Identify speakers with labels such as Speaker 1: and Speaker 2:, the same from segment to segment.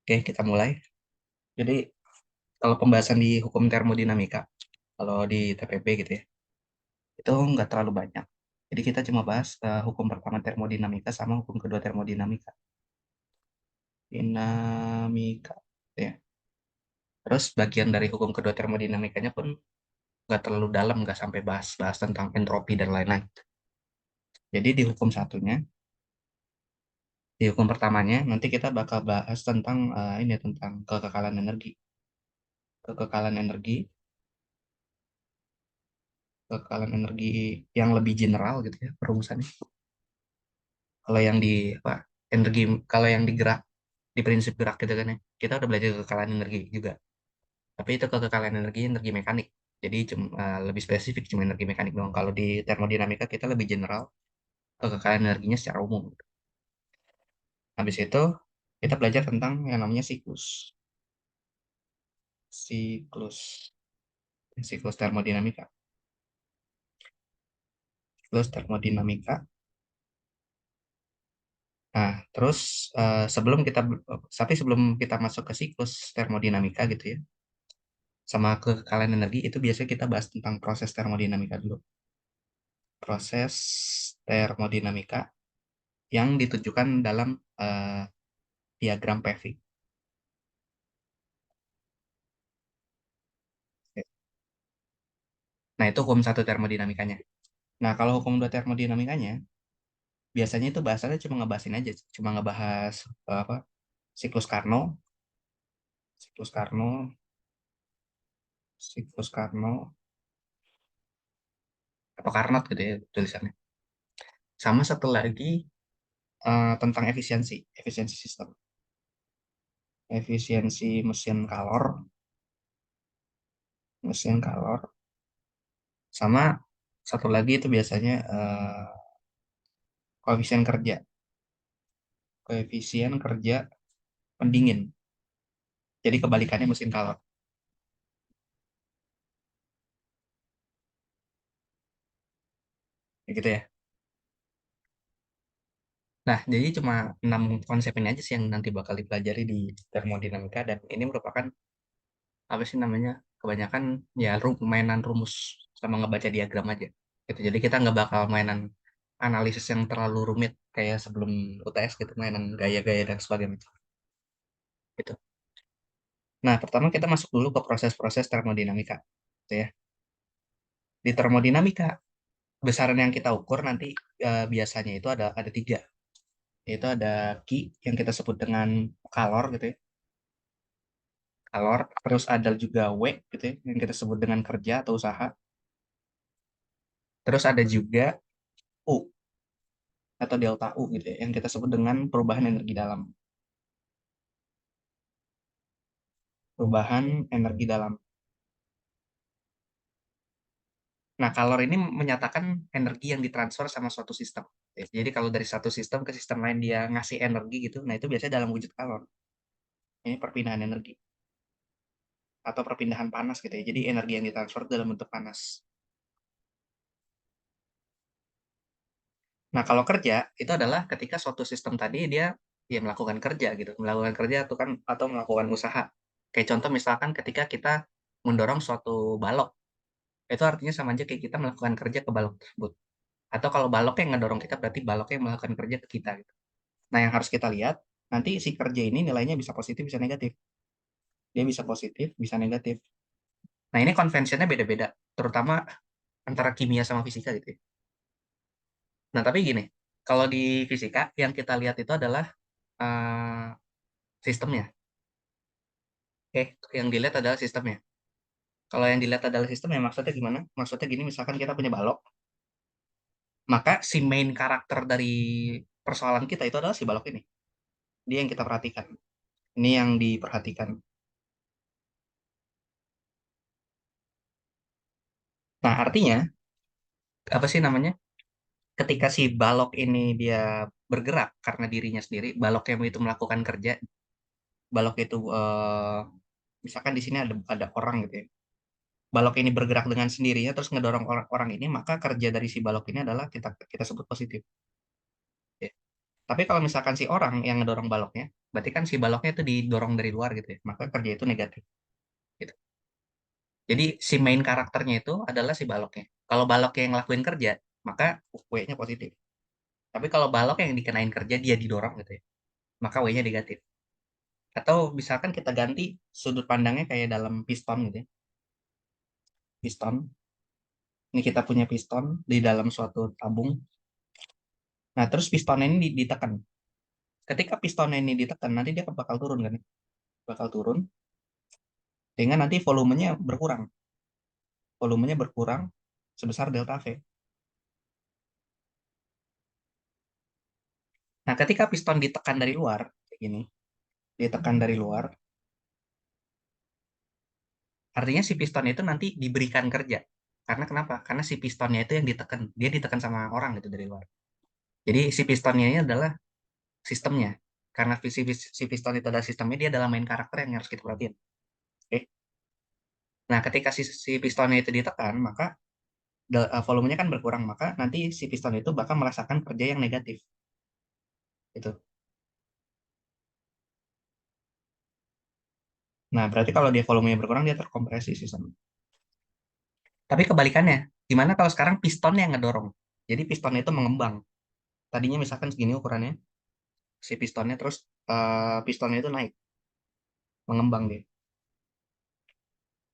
Speaker 1: Oke, kita mulai. Jadi, kalau pembahasan di hukum termodinamika, kalau di TPB gitu ya, itu nggak terlalu banyak. Jadi kita cuma bahas hukum pertama termodinamika sama hukum kedua termodinamika. Dinamika, ya. Terus bagian dari hukum kedua termodinamikanya pun nggak terlalu dalam, nggak sampai bahas-bahas tentang entropi dan lain-lain. Jadi di hukum satunya, di hukum pertamanya, nanti kita bakal bahas tentang ini tentang kekekalan energi. Kekekalan energi kekekalan energi yang lebih general gitu ya perumusannya. Kalau yang di apa energi kalau yang di gerak di prinsip gerak gitu kan ya, kita udah belajar kekekalan energi juga. Tapi itu kekekalan energi mekanik. Jadi lebih spesifik cuma energi mekanik doang. Kalau di termodinamika kita lebih general kekekalan energinya secara umum. Habis itu kita belajar tentang yang namanya siklus. Siklus. Siklus termodinamika. Siklus termodinamika. Nah, terus sebelum kita masuk ke siklus termodinamika gitu ya, sama kekekalan energi itu biasanya kita bahas tentang proses termodinamika dulu. Proses termodinamika yang ditunjukkan dalam diagram PV. Nah, itu hukum satu termodinamikanya. Nah, kalau hukum dua termodinamikanya, biasanya itu bahasannya cuma ngebahasin aja, cuma ngebahas apa siklus Carnot, siklus Carnot, siklus Carnot, atau Carnot gitu ya tulisannya. Sama satu lagi tentang efisiensi sistem, efisiensi mesin kalor, sama satu lagi itu biasanya koefisien kerja, koefisien kerja pendingin. Jadi kebalikannya mesin kalor, ya gitu ya. Nah, jadi cuma 6 konsep ini aja sih yang nanti bakal dipelajari di termodinamika dan ini merupakan apa sih namanya? Kebanyakan ya mainan rumus sama ngebaca diagram aja. Gitu. Jadi kita nggak bakal mainan analisis yang terlalu rumit kayak sebelum UTS gitu, mainan gaya-gaya dan sebagainya. Gitu. Nah, pertama kita masuk dulu ke proses-proses termodinamika. Gitu ya. Di termodinamika, besaran yang kita ukur nanti biasanya itu ada tiga. Yaitu ada Q yang kita sebut dengan kalor gitu ya. Kalor, terus ada juga W gitu ya, yang kita sebut dengan kerja atau usaha. Terus ada juga U atau delta U gitu ya, yang kita sebut dengan perubahan energi dalam. Perubahan energi dalam. Nah, kalor ini menyatakan energi yang ditransfer sama suatu sistem. Jadi kalau dari satu sistem ke sistem lain dia ngasih energi gitu, nah itu biasanya dalam wujud kalor. Ini perpindahan energi atau perpindahan panas gitu ya. Jadi energi yang ditransfer dalam bentuk panas. Nah, kalau kerja itu adalah ketika suatu sistem tadi dia melakukan kerja gitu, melakukan kerja atau kan atau melakukan usaha. Kayak contoh misalkan ketika kita mendorong suatu balok, itu artinya sama aja kayak kita melakukan kerja ke balok tersebut. Atau kalau balok yang ngedorong kita berarti balok yang melakukan kerja ke kita gitu. Nah, yang harus kita lihat nanti si kerja ini nilainya bisa positif bisa negatif. Dia bisa positif, bisa negatif. Nah, ini konvensinya beda-beda, terutama antara kimia sama fisika gitu ya. Nah, tapi gini, kalau di fisika yang kita lihat itu adalah eh, sistemnya. Oke, yang dilihat adalah sistemnya. Kalau yang dilihat adalah sistemnya, maksudnya gimana? Maksudnya gini, misalkan kita punya balok, maka si main karakter dari persoalan kita itu adalah si balok ini. Dia yang kita perhatikan. Ini yang diperhatikan. Nah, artinya, apa sih namanya? Ketika si balok ini dia bergerak karena dirinya sendiri, balok yang itu melakukan kerja, balok itu, misalkan di sini ada orang gitu ya. Balok ini bergerak dengan sendirinya, terus ngedorong orang ini, maka kerja dari si balok ini adalah kita kita sebut positif. Ya. Tapi kalau misalkan si orang yang ngedorong baloknya, berarti kan si baloknya itu didorong dari luar gitu ya, maka kerja itu negatif gitu. Jadi si main karakternya itu adalah si baloknya. Kalau baloknya yang ngelakuin kerja, maka W-nya positif. Tapi kalau balok yang dikenain kerja dia didorong gitu ya, maka W-nya negatif. Atau misalkan kita ganti sudut pandangnya kayak dalam piston gitu ya. Piston. Ini kita punya piston di dalam suatu tabung. Nah, terus pistonnya ini ditekan. Ketika pistonnya ini ditekan, nanti dia bakal turun kan? Bakal turun, sehingga nanti volumenya berkurang. Volumenya berkurang sebesar delta V. Nah, ketika piston ditekan dari luar, kayak gini, ditekan dari luar, artinya si piston itu nanti diberikan kerja. Karena kenapa? Karena si pistonnya itu yang ditekan. Dia ditekan sama orang gitu dari luar. Jadi si pistonnya ini adalah sistemnya. Karena si piston itu adalah sistemnya, dia adalah main karakter yang harus kita perhatiin. Oke. Nah, ketika si pistonnya itu ditekan, maka volumenya kan berkurang, maka nanti si piston itu bakal merasakan kerja yang negatif. Itu. Nah, berarti kalau dia volumenya berkurang, dia terkompresi sistem. Tapi kebalikannya, gimana kalau sekarang pistonnya yang ngedorong? Jadi pistonnya itu mengembang. Tadinya misalkan segini ukurannya, si pistonnya terus pistonnya itu naik, mengembang dia,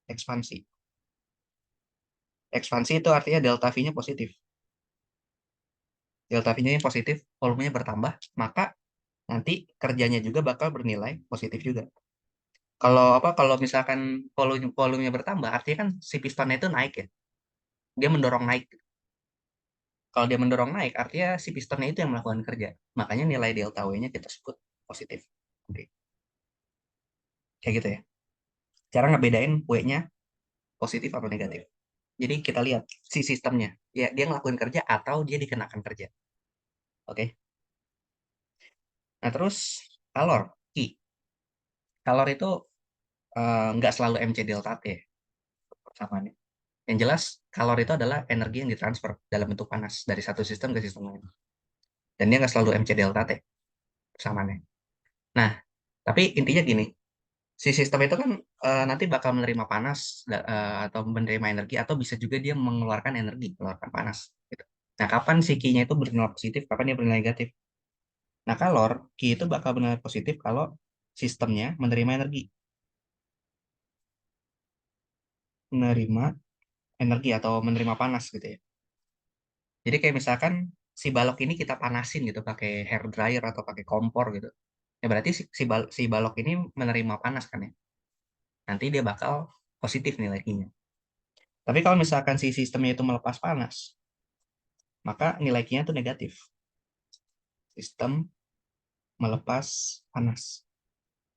Speaker 1: ekspansi. Ekspansi itu artinya delta V-nya positif. Delta V-nya yang positif, volumenya bertambah, maka nanti kerjanya juga bakal bernilai positif juga. Kalau apa? Kalau misalkan volumenya bertambah, artinya kan si pistonnya itu naik ya. Dia mendorong naik. Kalau dia mendorong naik, artinya si pistonnya itu yang melakukan kerja. Makanya nilai delta W-nya kita sebut positif. Oke. Kayak gitu ya. Cara ngebedain W-nya positif atau negatif. Jadi kita lihat si sistemnya. Ya, dia ngelakuin kerja atau dia dikenakan kerja. Oke. Nah, terus kalor, Ki. Kalor itu nggak selalu MC delta T persamaannya. Yang jelas, kalor itu adalah energi yang ditransfer dalam bentuk panas dari satu sistem ke sistem lain. Dan dia nggak selalu MC delta T persamaannya. Nah, tapi intinya gini, si sistem itu kan nanti bakal menerima panas atau menerima energi, atau bisa juga dia mengeluarkan energi, mengeluarkan panas. Gitu. Nah, kapan si Ki-nya itu bernilai positif, kapan dia bernilai negatif? Nah, kalor, Ki itu bakal bernilai positif kalau sistemnya menerima energi. Menerima energi atau menerima panas gitu ya. Jadi kayak misalkan si balok ini kita panasin gitu pakai hair dryer atau pakai kompor gitu. Ya berarti si balok ini menerima panas kan ya. Nanti dia bakal positif nilai Q-nya. Tapi kalau misalkan si sistemnya itu melepas panas, maka nilai Q-nya itu negatif. Sistem melepas panas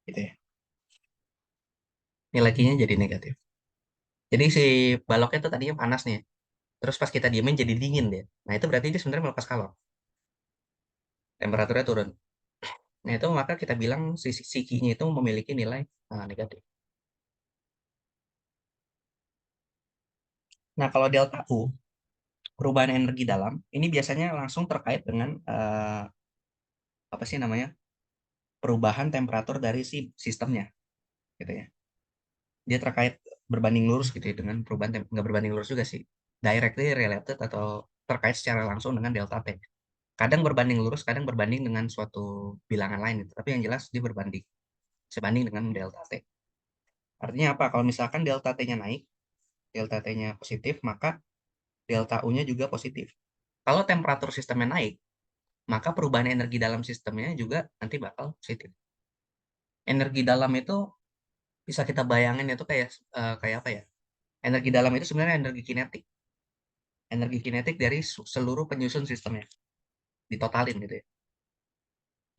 Speaker 1: gitu ya. Nilai Q-nya jadi negatif. Jadi si baloknya itu tadinya panas nih. Terus pas kita diemin jadi dingin dia. Nah itu berarti dia sebenarnya melepas kalor. Temperaturnya turun. Nah itu maka kita bilang si Q-nya itu memiliki nilai negatif. Nah kalau delta U, perubahan energi dalam, ini biasanya langsung terkait dengan apa sih namanya, perubahan temperatur dari si sistemnya, gitu ya. Dia terkait berbanding lurus gitu ya dengan perubahan nggak berbanding lurus juga sih, directly related atau terkait secara langsung dengan delta T. Kadang berbanding lurus, kadang berbanding dengan suatu bilangan lain gitu. Tapi yang jelas dia berbanding, sebanding dengan delta T. Artinya apa? Kalau misalkan delta T-nya naik, delta T-nya positif, maka delta U-nya juga positif. Kalau temperatur sistemnya naik, maka perubahan energi dalam sistemnya juga nanti bakal positif. Energi dalam itu bisa kita bayangin itu kayak kayak apa ya? Energi dalam itu sebenarnya energi kinetik. Energi kinetik dari seluruh penyusun sistemnya ditotalin gitu ya.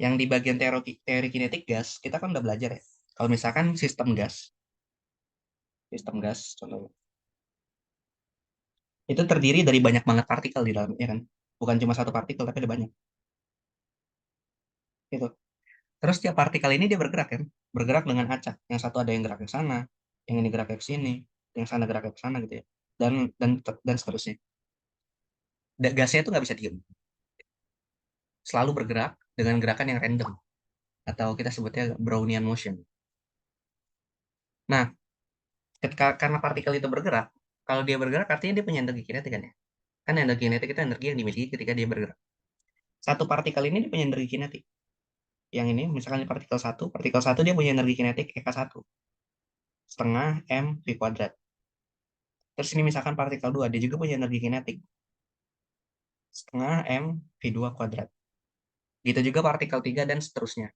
Speaker 1: Yang di bagian teori kinetik gas, kita kan udah belajar ya. Kalau misalkan sistem gas contohnya, itu terdiri dari banyak banget partikel di dalamnya kan. Bukan cuma satu partikel tapi ada banyak. Gitu. Terus tiap partikel ini dia bergerak kan, bergerak dengan acak. Yang satu ada yang gerak ke sana, yang ini gerak ke sini, yang sana gerak ke sana gitu ya. Dan seterusnya. Gasnya itu nggak bisa diem, selalu bergerak dengan gerakan yang random. atau kita sebutnya Brownian motion. Nah, karena partikel itu bergerak, kalau dia bergerak artinya dia punya energi kinetik kan ya. Kan energi kinetik itu energi yang dimiliki ketika dia bergerak. Satu partikel ini dia punya energi kinetik. Yang ini misalkan partikel satu dia punya energi kinetik EK1 setengah M V kuadrat. Terus ini misalkan partikel 2 dia juga punya energi kinetik setengah M V2 kuadrat. Gitu juga partikel 3 dan seterusnya.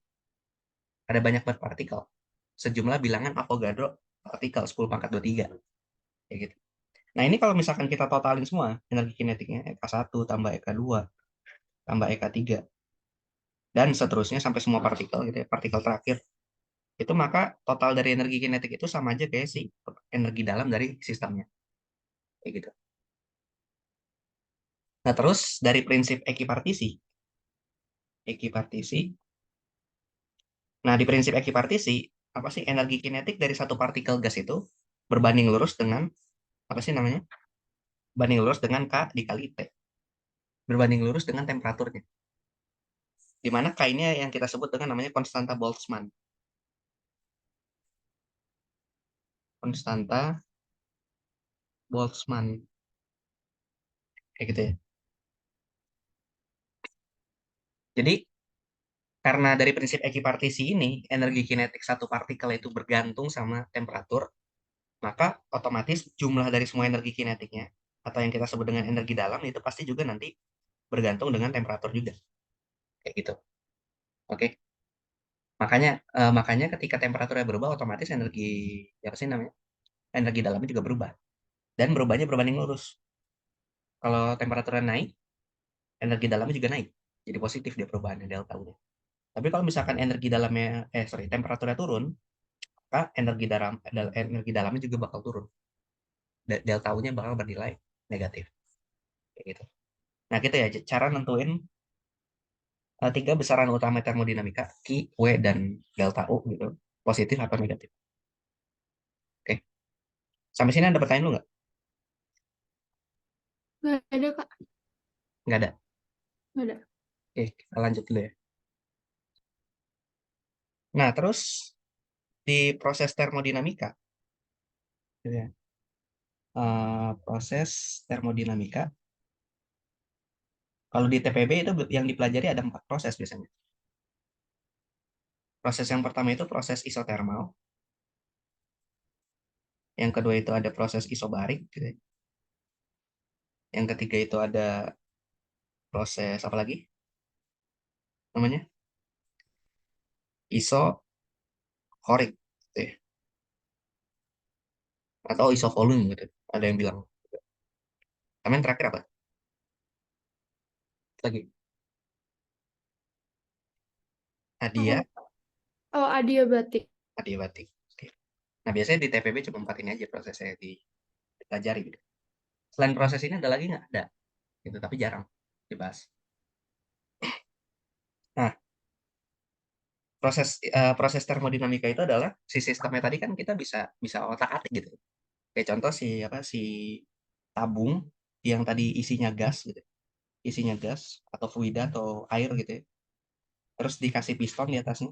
Speaker 1: Ada banyak banget partikel. Sejumlah bilangan Avogadro partikel 10 pangkat 23. Kayak gitu. Nah ini kalau misalkan kita totalin semua energi kinetiknya EK1 tambah EK2 tambah EK3 dan seterusnya sampai semua partikel gitu ya, partikel terakhir itu maka total dari energi kinetik itu sama aja kayak si energi dalam dari sistemnya. Kayak gitu. Nah, terus dari prinsip ekipartisi. Nah, di prinsip ekipartisi, apa sih energi kinetik dari satu partikel gas itu berbanding lurus dengan apa sih namanya? Banding lurus dengan K dikali T. Berbanding lurus dengan temperaturnya. Di mana K ini yang kita sebut dengan namanya konstanta Boltzmann. Konstanta Boltzmann. Kayak gitu ya. Jadi, karena dari prinsip ekipartisi ini, energi kinetik satu partikel itu bergantung sama temperatur, maka otomatis jumlah dari semua energi kinetiknya, atau yang kita sebut dengan energi dalam, itu pasti juga nanti bergantung dengan temperatur juga. Kayak gitu. Oke. Makanya ketika temperaturnya berubah, otomatis energi, apa sih namanya? Energi dalamnya juga berubah. Dan berubahnya berbanding lurus. Kalau temperaturnya naik, energi dalamnya juga naik. Jadi positif dia perubahannya, delta U. Tapi kalau misalkan temperaturnya turun, maka energi dalamnya juga bakal turun. Delta U-nya bakal bernilai negatif. Kayak gitu. Nah, gitu ya, cara nentuin tiga besaran utama termodinamika, Q, W, dan delta U gitu. Positif atau negatif. Oke. Sampai sini ada pertanyaan lu nggak?
Speaker 2: Nggak ada, Kak.
Speaker 1: Nggak ada.
Speaker 2: Nggak ada.
Speaker 1: Oke, kita lanjut dulu ya. Nah, terus di proses termodinamika, gitu ya, proses termodinamika, kalau di TPB itu yang dipelajari ada 4 proses biasanya. Proses yang pertama itu proses isotermal, yang kedua itu ada proses isobarik, gitu ya. Yang ketiga itu ada proses apa lagi namanya? Isokorik, gitu ya. Atau isovolume gitu. Ada yang bilang. Sama yang terakhir apa? Lagi.
Speaker 2: Oh,
Speaker 1: Adia,
Speaker 2: oh, adiabatik.
Speaker 1: adiabatik. Oke. Nah, biasanya di TPB cuma 4 ini aja prosesnya dipelajari gitu. Selain proses ini ada lagi nggak? Ada. Gitu, tapi jarang dibahas. Nah, proses termodinamika itu adalah si sistemnya tadi kan kita bisa bisa otak-atik gitu. Kayak contoh si tabung yang tadi isinya gas gitu. Isinya gas atau fluida atau air gitu ya. Terus dikasih piston di atasnya.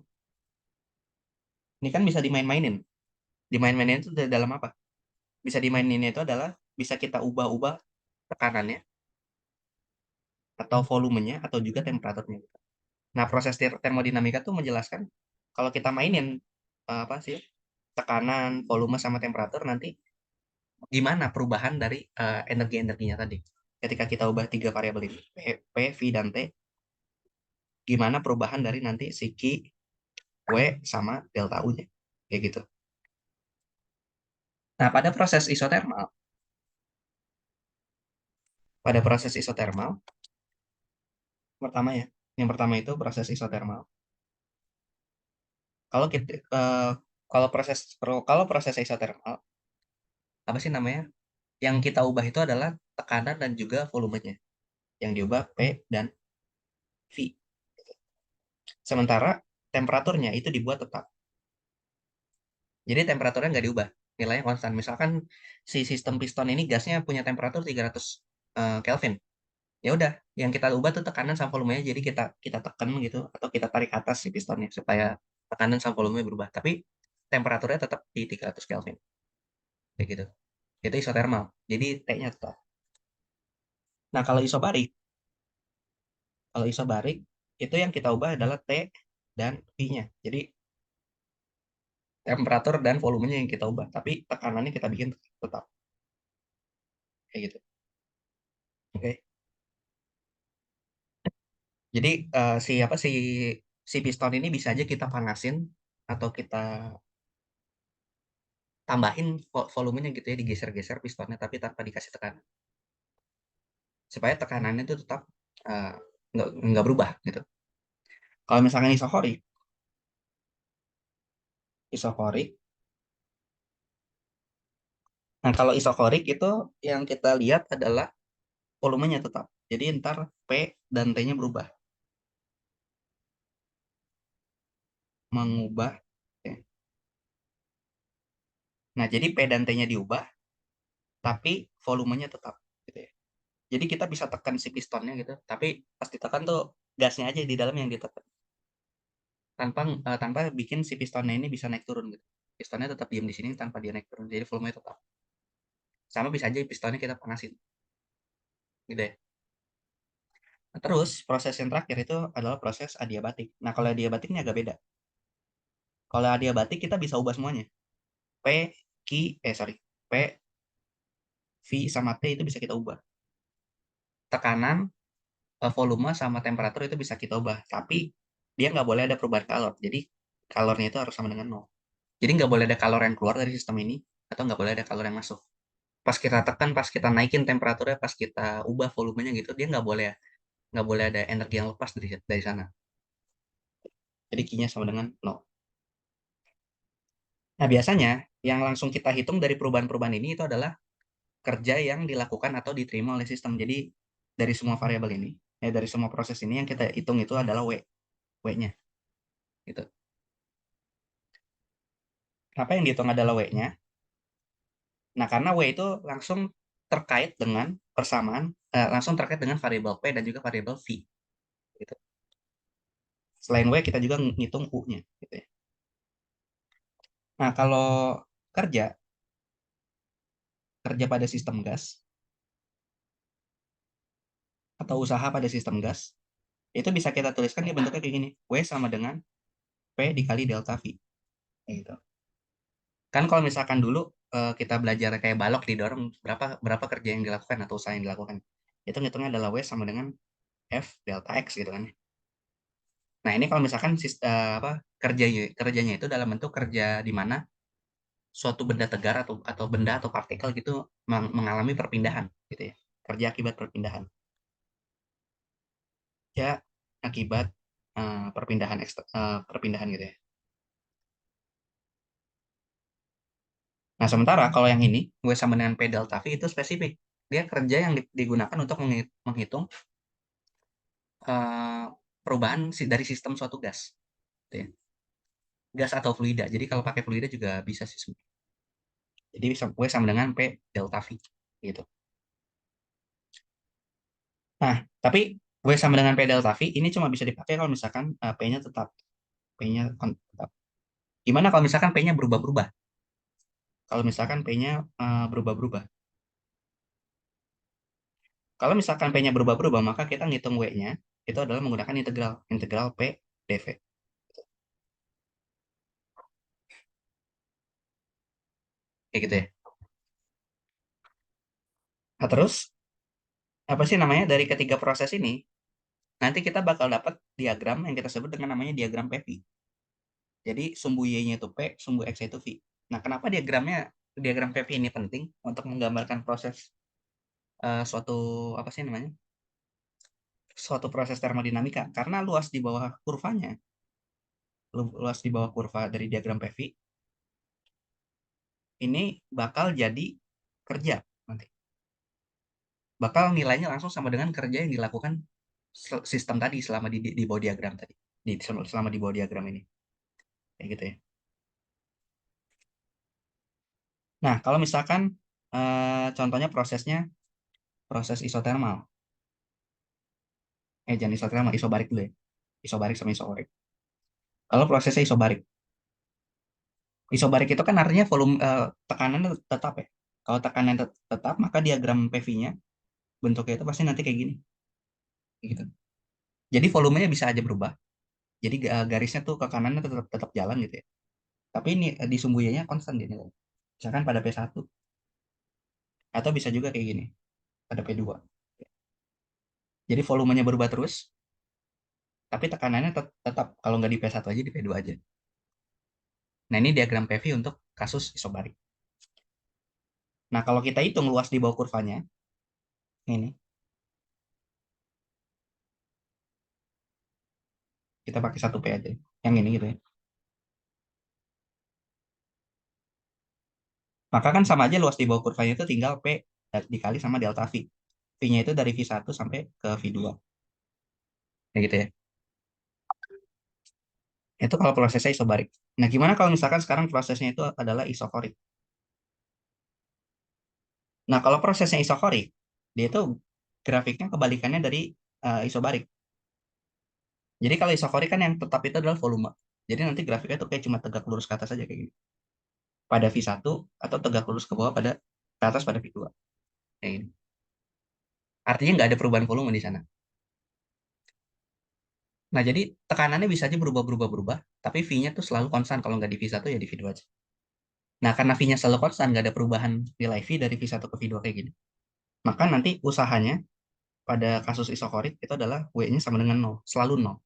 Speaker 1: Ini kan bisa dimain-mainin. Dimain-mainin itu dalam apa? Bisa dimainin itu adalah bisa kita ubah-ubah tekanannya atau volumenya atau juga temperaturnya. Nah, proses termodinamika tuh menjelaskan kalau kita mainin apa sih tekanan, volume sama temperatur nanti gimana perubahan dari energi-energinya tadi. Ketika kita ubah tiga variabel ini, P, V, dan T, gimana perubahan dari nanti si Q, W, sama delta U-nya. Kayak gitu. Nah, pada proses isotermal, pertama ya, yang pertama itu proses isotermal. Kalau kita, kalau proses isotermal, apa sih namanya? Yang kita ubah itu adalah tekanan dan juga volumenya. Yang diubah P dan V. Sementara temperaturnya itu dibuat tetap. Jadi temperaturnya nggak diubah. Nilainya konstan. Misalkan si sistem piston ini gasnya punya temperatur 300 Kelvin. Ya udah, yang kita ubah tuh tekanan sama volumenya, jadi kita kita tekan gitu atau kita tarik atas si pistonnya supaya tekanan sama volumenya berubah. Tapi temperaturnya tetap di 300 Kelvin. Kayak gitu. Itu isotermal. Jadi T-nya tetap. Nah, kalau isobarik itu yang kita ubah adalah T dan V-nya. Jadi temperatur dan volumenya yang kita ubah, tapi tekanannya kita bikin tetap kayak gitu. Oke. Jadi si piston ini bisa aja kita panasin atau kita tambahin volumenya gitu ya, digeser-geser pistonnya tapi tanpa dikasih tekanan. Supaya tekanannya itu tetap eh, nggak berubah gitu. Kalau misalkan isokorik. Nah, kalau isokorik itu yang kita lihat adalah volumenya tetap. Jadi ntar P dan T-nya berubah. Mengubah. Oke. Nah, jadi P dan T-nya diubah, tapi volumenya tetap. Gitu ya. Jadi kita bisa tekan si pistonnya gitu, tapi pas ditekan tuh gasnya aja di dalam yang ditekan. Tanpa bikin si pistonnya ini bisa naik turun gitu. Pistonnya tetap diam di sini tanpa dia naik turun. Jadi volumenya tetap. Sama bisa aja pistonnya kita panasin. Gitu ya. Nah, terus proses yang terakhir itu adalah proses adiabatik. Nah, kalau adiabatik ini agak beda. Kalau adiabatik kita bisa ubah semuanya. P, Q, sorry. P, V, sama T itu bisa kita ubah. Tekanan, volume, sama temperatur itu bisa kita ubah. Tapi dia nggak boleh ada perubahan kalor. Jadi kalornya itu harus sama dengan nol. Jadi nggak boleh ada kalor yang keluar dari sistem ini, atau nggak boleh ada kalor yang masuk. Pas kita tekan, pas kita naikin temperaturnya, pas kita ubah volumenya gitu, dia nggak boleh ada energi yang lepas dari sana. Jadi Q-nya sama dengan nol. Nah, biasanya yang langsung kita hitung dari perubahan-perubahan ini itu adalah kerja yang dilakukan atau diterima oleh sistem. Jadi dari semua variabel ini, dari semua proses ini yang kita hitung itu adalah W-nya. Gitu. Apa yang dihitung adalah W-nya? Nah, karena W itu terkait dengan langsung terkait dengan variabel P dan juga variabel V. Gitu. Selain W, kita juga ngitung U-nya. Gitu ya. Nah, kalau kerja, kerja pada sistem gas, atau usaha pada sistem gas, itu bisa kita tuliskan di bentuknya kayak gini. W sama dengan P dikali delta V. Gitu. Kan kalau misalkan dulu kita belajar kayak balok didorong, berapa kerja yang dilakukan atau usaha yang dilakukan. Itu ngitungnya adalah W sama dengan F delta X gitu kan. Nah, ini kalau misalkan kerjanya itu dalam bentuk kerja di mana suatu benda tegar atau benda atau partikel gitu mengalami perpindahan gitu ya. Kerja akibat perpindahan. Ya, akibat perpindahan gitu ya. Nah, sementara kalau yang ini, W sama dengan P delta V itu spesifik. Dia kerja yang digunakan untuk menghitung eh, perubahan dari sistem suatu gas. Gitu ya. Gas atau fluida. Jadi kalau pakai fluida juga bisa sih sebenarnya. Jadi W sama dengan P delta V. Gitu. Nah, tapi W sama dengan P delta V ini cuma bisa dipakai kalau misalkan P-nya tetap. P-nya tetap. Gimana kalau misalkan P-nya berubah-berubah? Kalau misalkan P-nya berubah-berubah. Kalau misalkan P-nya berubah-berubah, maka kita ngitung W-nya itu adalah menggunakan integral. Integral P dV. Kayak gitu ya. Nah, terus apa sih namanya dari ketiga proses ini? Nanti kita bakal dapat diagram yang kita sebut dengan namanya diagram PV. Jadi sumbu Y-nya itu P, sumbu X-nya itu V. Nah, kenapa diagram PV ini penting untuk menggambarkan proses suatu apa sih namanya? Suatu proses termodinamika karena luas di bawah kurva dari diagram PV ini bakal jadi kerja nanti. Bakal nilainya langsung sama dengan kerja yang dilakukan sistem tadi selama di bawah diagram tadi. Selama di bawah diagram ini. Kayak gitu ya. Nah, kalau misalkan contohnya proses isotermal. Jangan isotermal, isobarik dulu ya. Isobarik sama isokorik. Kalau prosesnya isobarik. Isobarik itu kan artinya volume tekanan tetap ya. Kalau tekanan tetap, maka diagram PV-nya bentuknya itu pasti nanti kayak gini, gitu. Jadi volumenya bisa aja berubah. Jadi garisnya tuh ke kanannya tetap tetap jalan gitu ya. Tapi ini di sumbunya konstan dia nilai. Misalkan pada P1 atau bisa juga kayak gini pada P2. Jadi volumenya berubah terus, tapi tekanannya tetap kalau nggak di P1 aja di P2 aja. Nah, ini diagram PV untuk kasus isobarik. Nah, kalau kita hitung luas di bawah kurvanya, ini kita pakai 1P aja. Yang ini gitu ya. Maka kan sama aja luas di bawah kurvanya itu tinggal P dikali sama delta V. V-nya itu dari V1 sampai ke V2. Kayak gitu ya. Itu kalau prosesnya isobarik. Nah, gimana kalau misalkan sekarang prosesnya itu adalah isokorik? Nah, kalau prosesnya isokorik, dia itu grafiknya kebalikannya dari isobarik. Jadi kalau isokorik kan yang tetap itu adalah volume. Jadi nanti grafiknya itu kayak cuma tegak lurus ke atas aja kayak gini. Pada V1 atau tegak lurus ke bawah pada ke atas pada V2. Kayak gini. Artinya nggak ada perubahan volume di sana. Nah, jadi tekanannya bisa aja berubah-berubah-berubah, tapi V-nya tuh selalu konstan. Kalau nggak di V1 ya di V2 aja. Nah, karena V-nya selalu konstan, nggak ada perubahan nilai V dari V1 ke V2 kayak gini. Maka nanti usahanya pada kasus isokorik itu adalah W-nya sama dengan nol, selalu nol.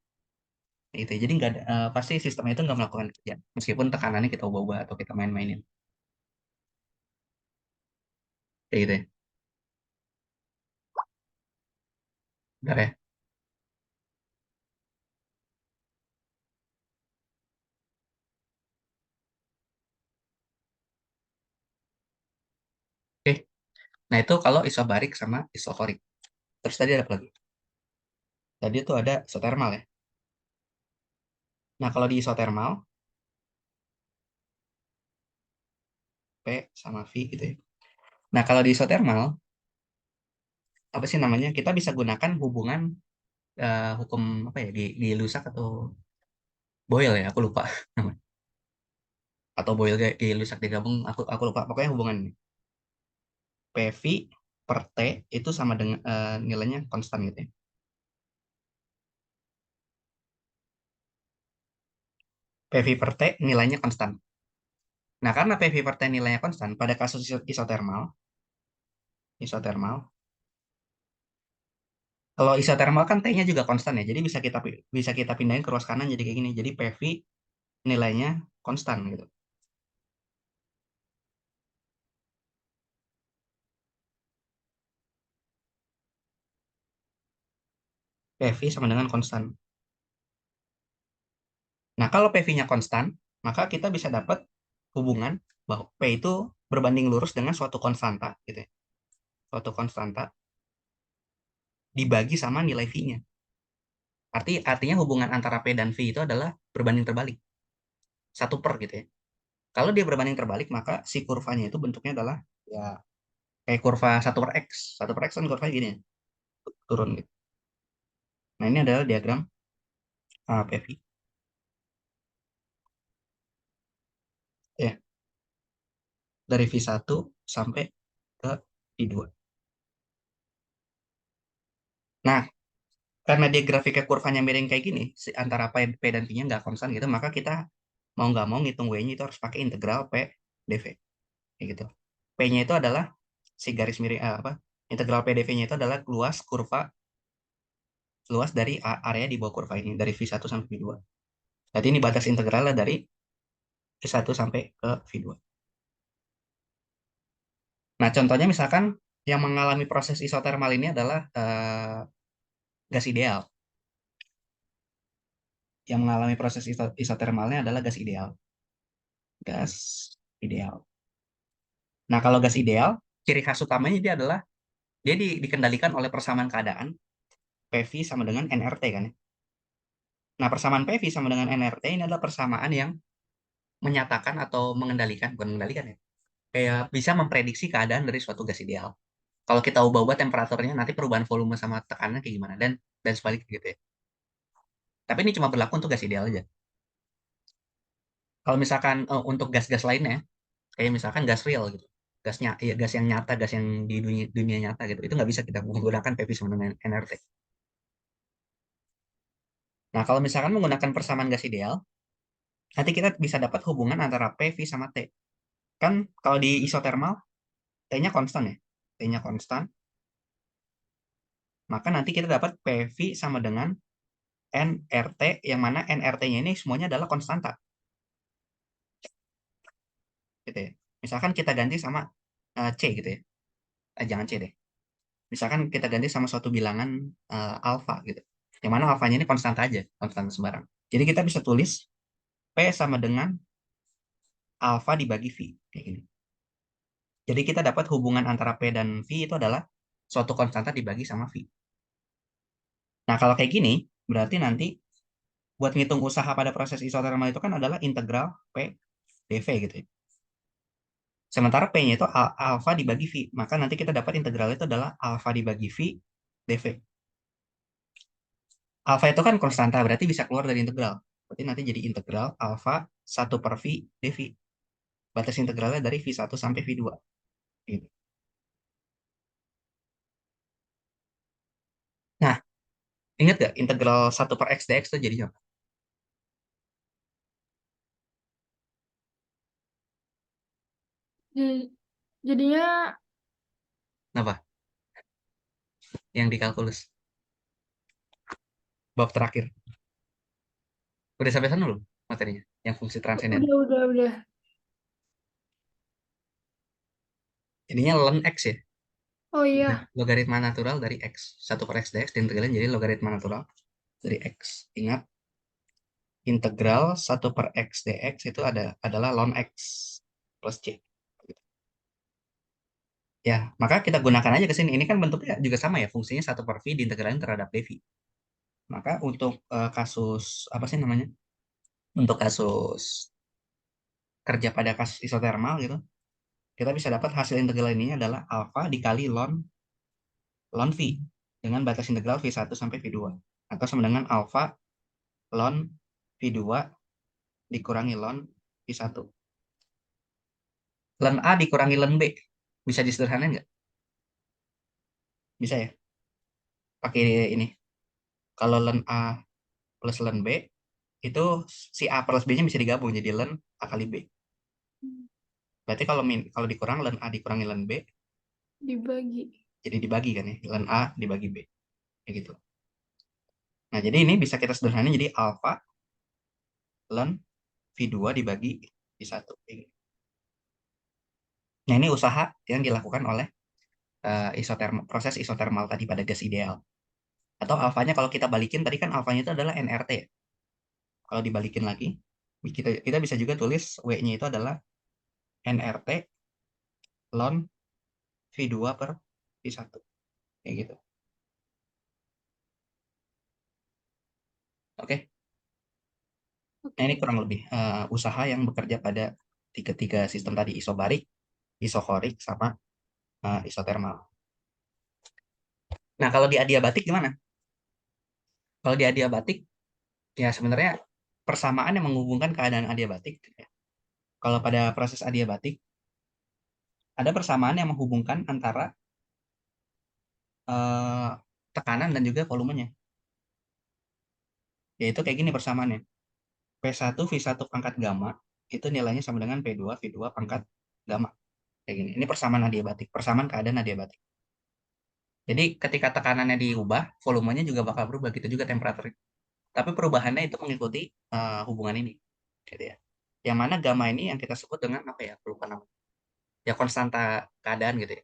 Speaker 1: Gitu. Jadi nggak ada, pasti sistemnya itu nggak melakukan kerja, meskipun tekanannya kita ubah-ubah atau kita main-mainin. Kayak gitu ya. Bentar ya. Oke. Nah, itu kalau isobarik sama isokorik. Terus tadi ada apa lagi? Tadi tuh ada isotermal ya. Nah, kalau di isotermal, P sama V gitu ya. Nah, kalau di isotermal, apa sih namanya? Kita bisa gunakan hubungan hukum apa ya? Gay-Lussac atau Boyle ya, aku lupa namanya. Atau Boyle Gay-Lussac digabung, aku lupa. Pokoknya hubungan ini. PV per T itu sama dengan nilainya konstan gitu ya. PV per T nilainya konstan. Nah, karena PV per T nilainya konstan, pada kasus isotermal, isotermal, kalau isotermal kan T-nya juga konstan ya, jadi bisa kita pindahin ke ruas kanan jadi kayak gini. Jadi PV nilainya konstan gitu. PV sama dengan konstan. Nah, kalau PV-nya konstan, maka kita bisa dapat hubungan bahwa P itu berbanding lurus dengan suatu konstanta gitu ya. Suatu konstanta dibagi sama nilai V-nya. Artinya hubungan antara P dan V itu adalah berbanding terbalik. Satu per gitu ya. Kalau dia berbanding terbalik, maka si kurvanya itu bentuknya adalah ya kayak kurva satu per X. Satu per X kan kurvanya gini ya, turun gitu. Nah, ini adalah diagram PV. Ya, dari V1 sampai ke V2. Nah, karena dia grafiknya kurvanya miring kayak gini, antara P dan V-nya nggak konstan gitu, maka kita mau nggak mau ngitung W-nya itu harus pakai integral P dV. Kayak gitu. P-nya itu adalah si garis miring, apa? Integral P dV-nya itu adalah luas dari area di bawah kurva ini, dari V1 sampai V2. Berarti ini batas integralnya dari V1 sampai ke V2. Nah, contohnya misalkan yang mengalami proses isotermal ini adalah gas ideal. Yang mengalami proses isotermalnya adalah gas ideal. Gas ideal. Nah, kalau gas ideal, ciri khas utamanya dia adalah dia dikendalikan oleh persamaan keadaan PV sama dengan nRT kan ya. Nah, persamaan PV sama dengan nRT ini adalah persamaan yang menyatakan atau mengendalikan, bukan mengendalikan ya, kayak bisa memprediksi keadaan dari suatu gas ideal. Kalau kita ubah-ubah temperaturnya, nanti perubahan volume sama tekanan kayak gimana, dan sebaliknya gitu ya. Tapi ini cuma berlaku untuk gas ideal aja. Kalau misalkan untuk gas-gas lainnya, kayak misalkan gas real gitu, gasnya ya, gas yang nyata, gas yang di dunia, dunia nyata gitu, itu nggak bisa kita menggunakan PV sama dengan NRT. Nah, kalau misalkan menggunakan persamaan gas ideal, nanti kita bisa dapat hubungan antara PV sama T. Kan kalau di isotermal, T-nya konstan ya. T-nya konstan, maka nanti kita dapat PV sama dengan NRT, yang mana NRT-nya ini semuanya adalah konstanta. Gitu ya. Misalkan kita ganti sama C gitu ya. Jangan C deh. Misalkan kita ganti sama suatu bilangan alfa gitu. Yang mana alfanya ini konstan aja, konstan sembarang. Jadi kita bisa tulis P sama dengan alfa dibagi V. Kayak gini. Jadi kita dapat hubungan antara P dan V itu adalah suatu konstanta dibagi sama V. Nah, kalau kayak gini, berarti nanti buat ngitung usaha pada proses isotermal itu kan adalah integral P dV gitu ya. Sementara P-nya itu alfa dibagi V. Maka nanti kita dapat integral itu adalah alfa dibagi V dV. Alfa itu kan konstanta, berarti bisa keluar dari integral. Berarti nanti jadi integral alfa 1 per V dV. Batas integralnya dari V1 sampai V2. Gitu. Nah, ingat gak integral 1 per X dx itu jadinya apa?
Speaker 2: Jadi- Jadinya
Speaker 1: Apa? Yang di kalkulus. Bab terakhir. Udah sampai sana belum materinya? Yang fungsi transenden.
Speaker 2: udah.
Speaker 1: Jadinya ln X ya.
Speaker 2: Oh iya,
Speaker 1: Logaritma natural dari X. 1 per X dx diintegralin jadi logaritma natural dari X. Ingat, integral 1 per X dx itu adalah ln X plus C. Ya, maka kita gunakan aja ke sini. Ini kan bentuknya juga sama ya, fungsinya 1 per V diintegralin terhadap dV. Maka untuk kasus, apa sih namanya? Untuk kasus kerja pada kasus isotermal gitu, kita bisa dapat hasil integral ini adalah alfa dikali ln V dengan batas integral V1 sampai V2. Atau sama dengan alfa ln V2 dikurangi ln V1. Ln A dikurangi ln B. Bisa disederhanain nggak? Bisa ya? Pakai ini. Kalau ln A plus ln B, itu si A plus B-nya bisa digabung jadi ln A kali B. Berarti kalau dikurang ln A dikurangi ln B,
Speaker 2: dibagi.
Speaker 1: jadi dibagi kan ya. Ln A dibagi B. Kayak gitu. Nah, jadi ini bisa kita sederhanain jadi alfa ln V2 dibagi V1. Nah, ini usaha yang dilakukan oleh proses isotermal tadi pada gas ideal. Atau alfanya kalau kita balikin, tadi kan alfanya itu adalah nRT ya. Kalau dibalikin lagi, kita bisa juga tulis W-nya itu adalah nRT ln V2 per V1. Kayak gitu. Oke. Nah, ini
Speaker 2: Oke.
Speaker 1: kurang lebih usaha yang bekerja pada tiga sistem tadi, isobarik, isokorik, sama isotermal. Nah, kalau di adiabatik gimana? Kalau di adiabatik, ya sebenarnya persamaan yang menghubungkan keadaan adiabatik. Ya. Kalau pada proses adiabatik, ada persamaan yang menghubungkan antara eh, tekanan dan juga volumenya. Yaitu kayak gini persamaannya. P1 V1 pangkat gamma, itu nilainya sama dengan P2 V2 pangkat gamma. Kayak gini. Ini persamaan adiabatik, persamaan keadaan adiabatik. Jadi ketika tekanannya diubah, volumenya juga bakal berubah, gitu juga temperatur. Tapi perubahannya itu mengikuti hubungan ini, gitu ya. Yang mana gamma ini yang kita sebut dengan apa ya? Aku lupa namanya. Ya konstanta keadaan gitu ya.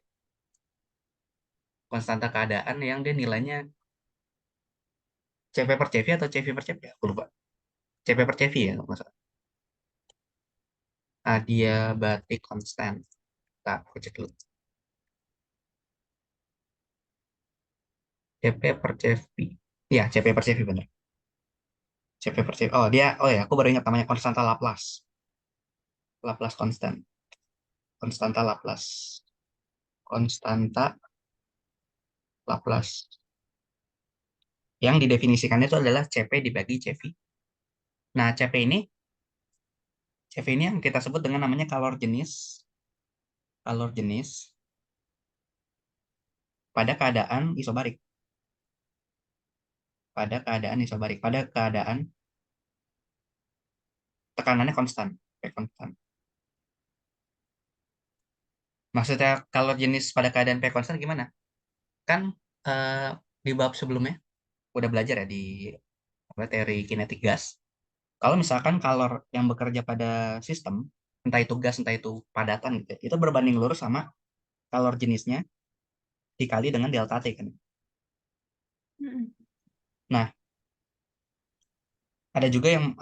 Speaker 1: Konstanta keadaan yang dia nilainya Cv per Cv atau Cv per Cv ya? Aku lupa. Cv per Cv ya, kalau nggak salah. Adiabatic constant. Tak, aku cek dulu. Cp per Cv. Iya, Cp per Cv bener. Cp per Cv. Oh ya, aku baru ingat namanya konstanta Laplace. Laplace constant. Konstanta Laplace. Konstanta Laplace. Yang didefinisikan itu adalah CP dibagi CV. Nah, CP ini yang kita sebut dengan namanya kalor jenis pada keadaan isobarik. Pada keadaan tekanannya konstan. Konstan. Maksudnya kalor jenis pada keadaan P konstan gimana? Kan di bab sebelumnya udah belajar ya di teori kinetik gas. Kalau misalkan kalor yang bekerja pada sistem, entah itu gas, entah itu padatan gitu, itu berbanding lurus sama kalor jenisnya dikali dengan delta T kan.
Speaker 2: Mm-mm.
Speaker 1: Nah, ada juga yang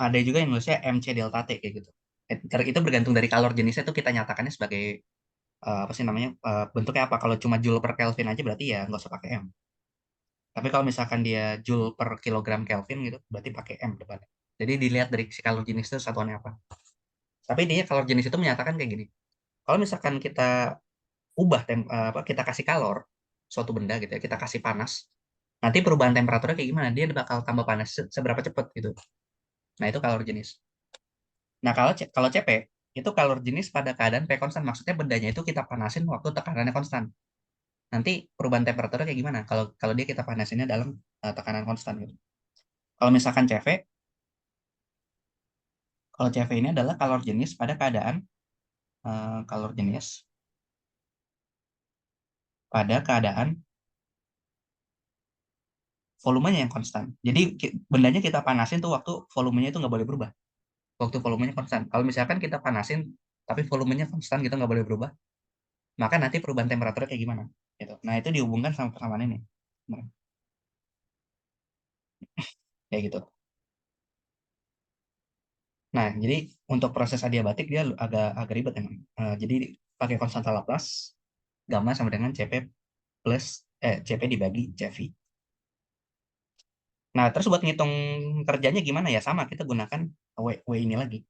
Speaker 1: nulisnya MC delta T kayak gitu. Itu bergantung dari kalor jenisnya itu kita nyatakannya sebagai apa sih namanya bentuknya apa. Kalau cuma joule per Kelvin aja berarti ya nggak usah pakai M. Tapi kalau misalkan dia joule per kilogram Kelvin gitu, berarti pakai M depannya. Jadi dilihat dari si kalor jenis itu satuannya apa. Tapi dia kalor jenis itu menyatakan kayak gini. Kalau misalkan kita kita kasih kalor suatu benda gitu ya, kita kasih panas, nanti perubahan temperaturnya kayak gimana? Dia bakal tambah panas seberapa cepat gitu. Nah, itu kalor jenis. Nah, kalau CP itu kalor jenis pada keadaan P konstan. Maksudnya bendanya itu kita panasin waktu tekanannya konstan. Nanti perubahan temperaturnya kayak gimana? Kalau kalau dia kita panasinnya dalam tekanan konstan gitu. Kalau misalkan CV ini adalah kalor jenis pada keadaan kalor jenis pada keadaan volumenya yang konstan. Jadi bendanya kita panasin tuh waktu volumenya itu nggak boleh berubah. Waktu volumenya konstan. Kalau misalkan kita panasin tapi volumenya konstan kita nggak boleh berubah, maka nanti perubahan temperaturnya kayak gimana? Gitu. Nah, itu dihubungkan sama persamaan ini. Nah, kayak gitu. Nah, jadi untuk proses adiabatik dia agak agak ribet emang. Jadi pakai konstanta Laplace, gamma sama dengan CP dibagi CV. Nah, terus buat ngitung kerjanya gimana ya? Sama, kita gunakan W ini lagi.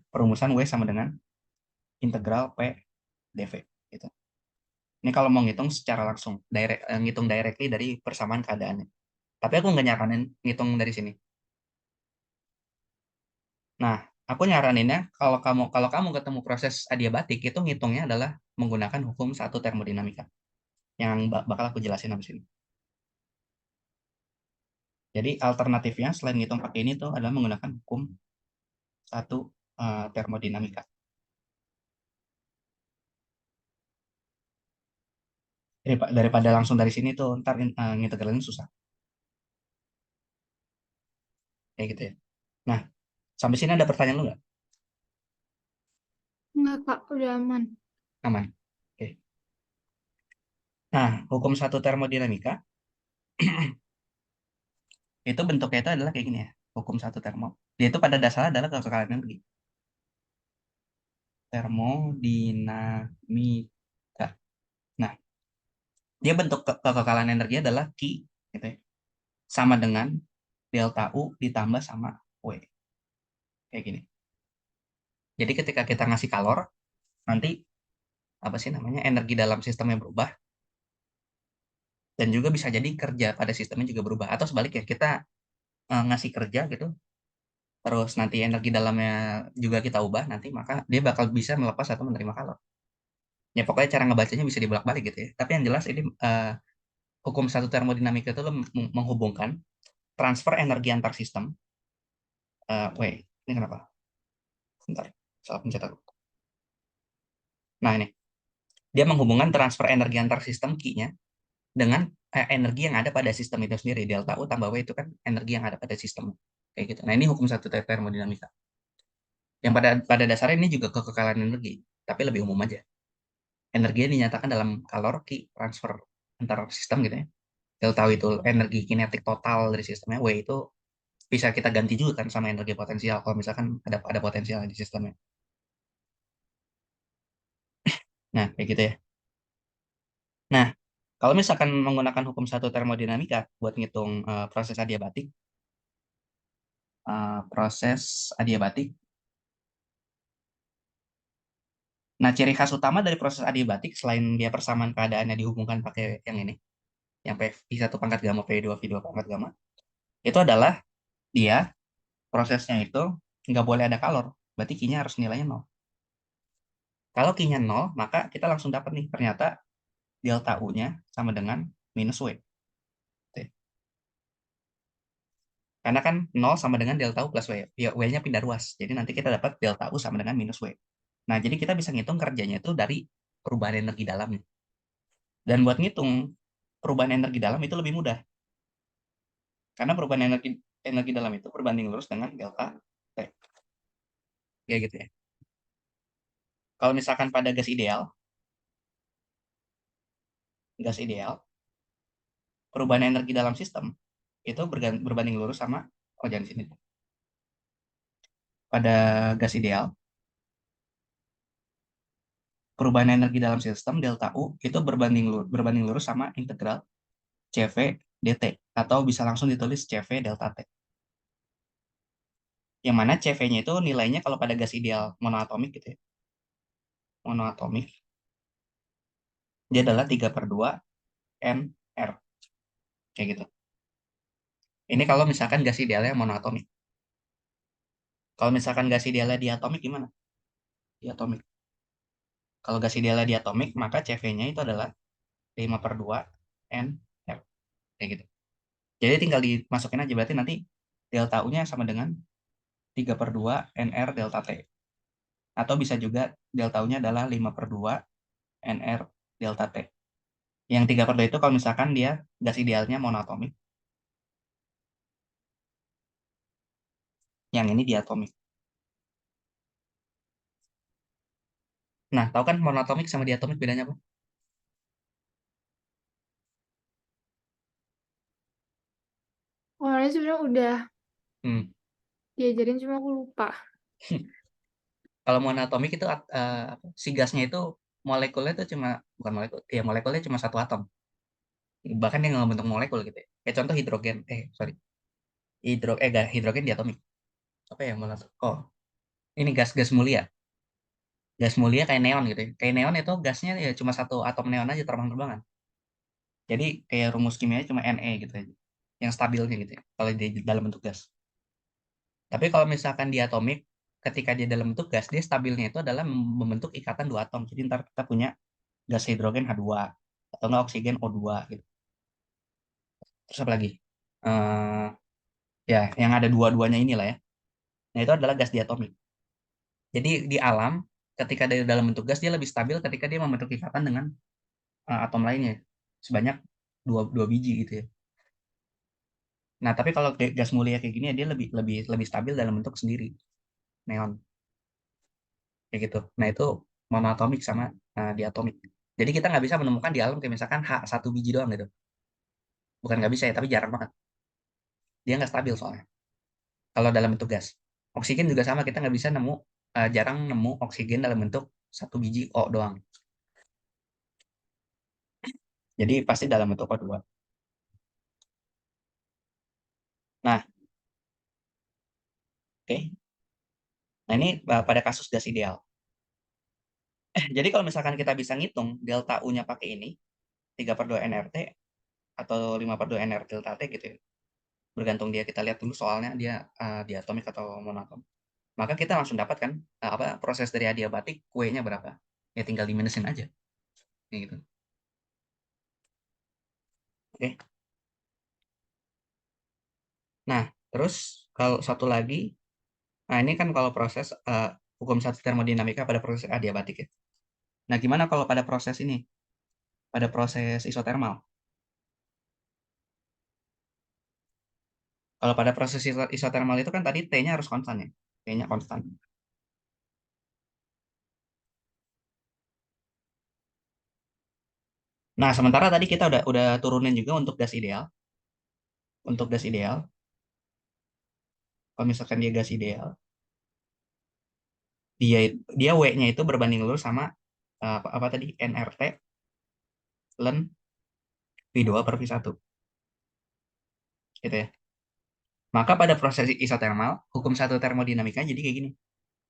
Speaker 1: Perumusan W sama dengan integral P dV gitu. Ini kalau mau ngitung secara langsung, ngitung directly dari persamaan keadaannya. Tapi aku nggak nyaranin ngitung dari sini. Nah, aku nyaraninnya kalau kamu ketemu proses adiabatik itu ngitungnya adalah menggunakan hukum satu termodinamika yang bakal aku jelasin habis ini. Jadi alternatifnya selain ngitung pakai ini tuh adalah menggunakan hukum satu termodinamika. Daripada langsung dari sini tuh ntar ngintegralnya susah. Kayak gitu ya. Nah, sampai sini ada pertanyaan lu nggak?
Speaker 2: Enggak, Kak, udah aman.
Speaker 1: Aman. Oke. Nah, hukum satu termodinamika itu bentuknya itu adalah kayak gini ya. Hukum satu termo. Dia itu pada dasarnya adalah kekekalan energi. Termodinamika. Nah, dia bentuk kekekalan energi adalah Q gitu ya, sama dengan delta U ditambah sama W. Kayak gini. Jadi ketika kita ngasih kalor, nanti apa sih namanya energi dalam sistemnya berubah dan juga bisa jadi kerja pada sistemnya juga berubah atau sebaliknya kita ngasih kerja gitu terus nanti energi dalamnya juga kita ubah nanti maka dia bakal bisa melepas atau menerima kalor. Ya pokoknya cara ngebacanya bisa dibolak-balik gitu ya. Tapi yang jelas ini hukum satu termodinamika itu menghubungkan transfer energi antar sistem. Ini kenapa? Bentar, salah pencet aku. Nah ini, dia menghubungkan transfer energi antar sistem Q-nya dengan energi yang ada pada sistem itu sendiri. Delta U tambah W itu kan energi yang ada pada sistem. Kayak gitu. Nah ini hukum satu termodinamika. Yang pada dasarnya ini juga kekekalan energi, tapi lebih umum aja. Energi yang dinyatakan dalam kalor Q transfer antar sistem gitu ya. Delta U itu energi kinetik total dari sistemnya, W itu bisa kita ganti juga kan sama energi potensial kalau misalkan ada potensial di sistemnya. Nah, kayak gitu ya. Nah, kalau misalkan menggunakan hukum satu termodinamika buat ngitung proses adiabatik. Nah, ciri khas utama dari proses adiabatik selain dia persamaan keadaannya dihubungkan pakai yang ini, yang P1 pangkat gamma, P2 V2 pangkat gamma, itu adalah dia prosesnya itu nggak boleh ada kalor. Berarti Q-nya harus nilainya 0. Kalau Q-nya 0, maka kita langsung dapat nih, ternyata delta U-nya sama dengan minus W. Karena kan 0 sama dengan delta U plus W. Ya, W-nya pindah ruas. Jadi nanti kita dapat delta U sama dengan minus W. Nah, jadi kita bisa ngitung kerjanya itu dari perubahan energi dalamnya. Dan buat ngitung perubahan energi dalam itu lebih mudah. Karena perubahan energi dalam itu berbanding lurus dengan delta T. Ya gitu ya. Kalau misalkan pada gas ideal, perubahan energi dalam sistem itu berbanding lurus sama, oh jangan di sini. Pada gas ideal, perubahan energi dalam sistem delta U itu berbanding lurus sama integral CV dt, atau bisa langsung ditulis CV delta T. Yang mana CV-nya itu nilainya kalau pada gas ideal monoatomik gitu ya. Monoatomik, dia adalah 3/2 NR. Kayak gitu. Ini kalau misalkan gas idealnya monoatomik. Kalau misalkan gas idealnya diatomik gimana? Diatomik. Kalau gas idealnya diatomik, maka CV-nya itu adalah 5/2 NR. Kayak gitu. Jadi tinggal dimasukin aja, berarti nanti delta U-nya sama dengan 3/2 NR delta T. Atau bisa juga delta U-nya adalah 5/2 NR delta T. Yang 3/2 itu kalau misalkan dia gas idealnya monoatomik. Yang ini diatomik. Nah, tahu kan monoatomik sama diatomik bedanya apa?
Speaker 2: Awalnya sebenarnya udah
Speaker 1: Hmm.
Speaker 2: diajarin cuma aku lupa.
Speaker 1: Kalau monoatomik itu si gasnya itu molekulnya itu cuma, bukan molekul, ya molekulnya cuma satu atom. Bahkan dia nggak bentuk molekul gitu ya. Kayak contoh hidrogen, sorry, hidrogen diatomik. Apa ya monoatomik? Oh, ini gas-gas mulia. Gas mulia kayak neon gitu ya. Kayak neon itu gasnya ya cuma satu atom neon aja terbang-terbangan. Jadi kayak rumus kimianya cuma Ne gitu aja. Yang stabilnya gitu ya. Kalau di dalam bentuk gas. Tapi kalau misalkan di atomik, ketika dia dalam bentuk gas, dia stabilnya itu adalah membentuk ikatan dua atom. Jadi ntar kita punya gas hidrogen H2 atau enggak oksigen O2 gitu. Terus apa lagi? Eh ya, yang ada dua-duanya inilah ya. Nah, itu adalah gas diatomik. Jadi di alam, ketika dia dalam bentuk gas, dia lebih stabil ketika dia membentuk ikatan dengan atom lainnya. Sebanyak dua biji gitu ya. Nah, tapi kalau gas mulia kayak gini ya, dia lebih lebih lebih stabil dalam bentuk sendiri, neon. Kayak gitu. Nah, itu monoatomik sama diatomik. Jadi kita nggak bisa menemukan di alam kayak misalkan H1 biji doang gitu. Bukan nggak bisa ya, tapi jarang banget. Dia nggak stabil soalnya. Kalau dalam bentuk gas. Oksigen juga sama, kita nggak bisa jarang nemu oksigen dalam bentuk satu biji O doang. Jadi pasti dalam bentuk O2. Nah, oke. Nah, ini pada kasus gas ideal. Jadi kalau misalkan kita bisa ngitung delta U-nya pakai ini, 3/2 NRT atau 5/2 NR delta T gitu ya. Bergantung dia, kita lihat dulu soalnya dia diatomik atau monoatom. Maka kita langsung dapat kan apa proses dari adiabatik kuenya berapa. Ya tinggal diminusin aja. Kayak gitu. Oke. Nah, terus kalau satu lagi, nah ini kan kalau proses hukum satu termodinamika pada proses adiabatik ya. Nah, gimana kalau pada proses ini? Pada proses isotermal. Kalau pada proses isotermal itu kan tadi T-nya harus konstan ya. T-nya konstan. Nah, sementara tadi kita udah turunin juga untuk gas ideal. Untuk gas ideal, kalau misalkan dia gas ideal, dia dia W-nya itu berbanding lurus sama apa tadi nRT ln V2 per V1. Gitu ya. Maka pada proses isotermal, hukum satu termodinamika jadi kayak gini.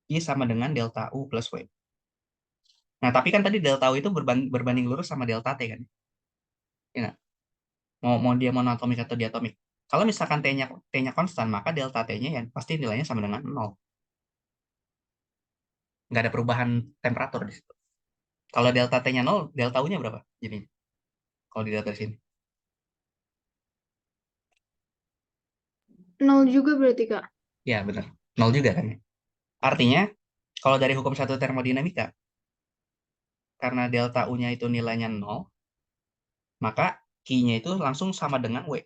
Speaker 1: I sama dengan delta U plus W. Nah, tapi kan tadi delta U itu berbanding lurus sama delta T kan. Ya nggak? Mau dia monoatomik atau diatomik. Kalau misalkan T-nya konstan, maka delta T-nya ya pasti nilainya sama dengan 0. Nggak ada perubahan temperatur di situ. Kalau delta T-nya 0, delta U-nya berapa? Jadi kalau dilihat dari sini.
Speaker 2: 0 juga berarti, Kak.
Speaker 1: Ya, benar. 0 juga kan ya. Artinya, kalau dari hukum satu termodinamika, karena delta U-nya itu nilainya 0, maka Q-nya itu langsung sama dengan W.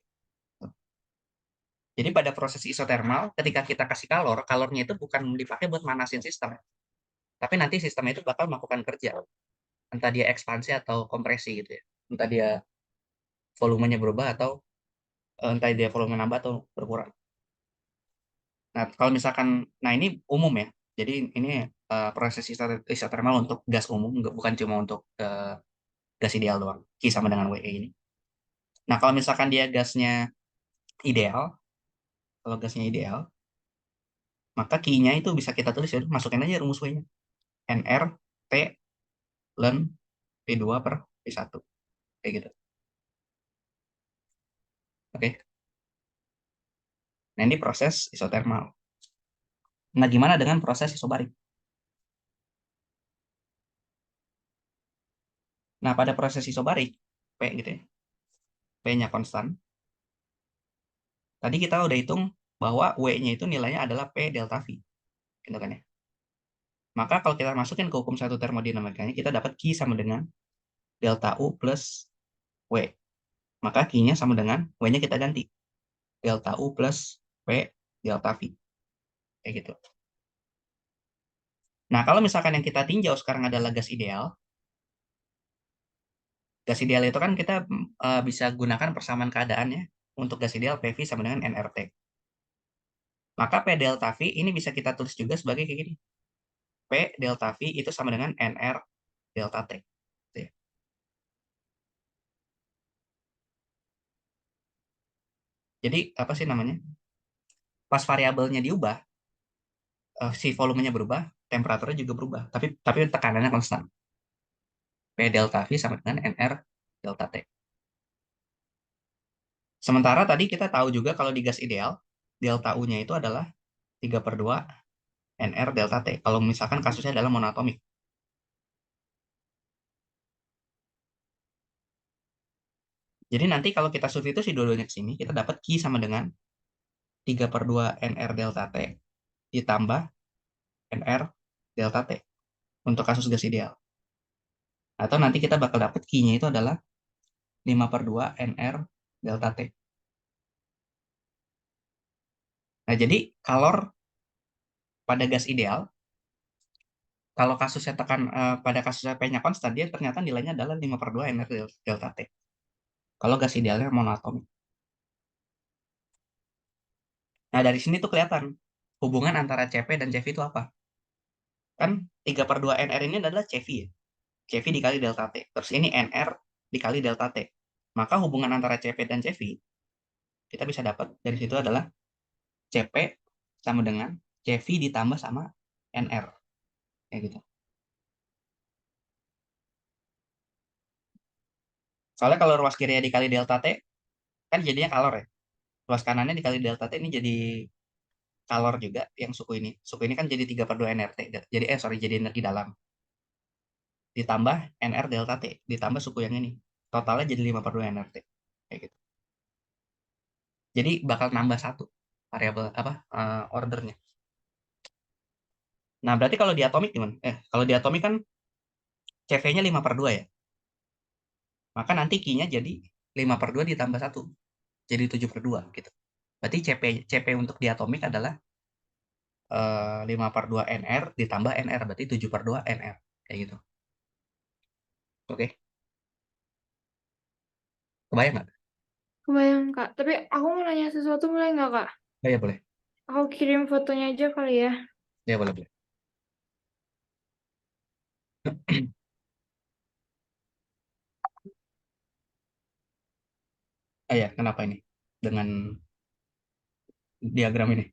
Speaker 1: Jadi pada proses isotermal, ketika kita kasih kalor, kalornya itu bukan dipakai buat manasin sistem. Tapi nanti sistemnya itu bakal melakukan kerja. Entah dia ekspansi atau kompresi gitu ya. Entah dia volumenya berubah atau entah dia volume nambah atau berkurang. Nah, kalau misalkan, nah ini umum ya. Jadi ini proses isotermal untuk gas umum, bukan cuma untuk gas ideal doang. Q sama dengan WE ini. Nah, kalau misalkan dia gasnya ideal, kalau gasnya ideal, maka Q-nya itu bisa kita tulis ya, masukin aja rumus W-nya. NR T ln P2 per P1. Kayak gitu. Oke. Nah, ini proses isotermal. Nah, gimana dengan proses isobarik? Nah, pada proses isobarik, P gitu ya, P-nya konstan. Tadi kita udah hitung bahwa W-nya itu nilainya adalah P delta V. Gitu kan ya. Maka kalau kita masukin ke hukum satu termodinamikanya, kita dapat Q sama dengan delta U plus W. Maka Q-nya sama dengan W-nya kita ganti. Delta U plus P delta V. Kayak gitu. Nah, kalau misalkan yang kita tinjau sekarang adalah gas ideal, gas ideal itu kan kita bisa gunakan persamaan keadaannya untuk gas ideal PV sama dengan nRT. Maka P delta V ini bisa kita tulis juga sebagai kayak gini. P delta V itu sama dengan NR delta T. Gitu ya. Jadi apa sih namanya? Pas variabelnya diubah, si volumenya berubah, temperaturnya juga berubah. Tapi tekanannya konstan. P delta V sama dengan NR delta T. Sementara tadi kita tahu juga kalau di gas ideal, delta U-nya itu adalah 3/2 NR delta T. Kalau misalkan kasusnya adalah monoatomik. Jadi nanti kalau kita substitusi dua-duanya ke sini, kita dapat Q sama dengan 3/2 NR delta T ditambah NR delta T untuk kasus gas ideal. Atau nanti kita bakal dapat Q-nya itu adalah 5/2 NR delta T. Nah, jadi kalor pada gas ideal, kalau kasusnya pada kasusnya P-nya konstan, dia ternyata nilainya adalah 5/2 NR delta T. Kalau gas idealnya monoatomik. Nah, dari sini tuh kelihatan hubungan antara Cp dan Cv itu apa? Kan 3/2 NR ini adalah Cv ya. Cv dikali delta T. Terus ini NR dikali delta T. Maka hubungan antara Cp dan Cv, kita bisa dapat dari situ adalah Cp sama dengan Cv ditambah sama NR. Kayak gitu. Soalnya kalau ruas kirinya dikali delta T, kan jadinya kalor ya. Ruas kanannya dikali delta T ini jadi kalor juga yang suku ini. Suku ini kan jadi 3/2 nRT. Jadi jadi energi dalam. Ditambah NR delta T. Ditambah suku yang ini. Totalnya jadi 5/2 nRT. Kayak gitu. Jadi bakal nambah satu variabel apa ordernya. Nah, berarti kalau di atomik gimana? Kalau di atomik kan CV-nya 5/2 ya. Maka nanti Q-nya jadi 5/2 ditambah satu. Jadi 7/2 gitu. Berarti CP untuk di atomik adalah 5/2 NR ditambah NR. Berarti 7/2 NR. Kayak gitu. Oke. Kebayang nggak?
Speaker 2: Kebayang, Kak. Tapi aku mau nanya sesuatu boleh nggak, Kak?
Speaker 1: Ya, boleh.
Speaker 2: Aku kirim fotonya aja kali ya.
Speaker 1: Ya, boleh, boleh. Ya, kenapa ini? Dengan diagram ini.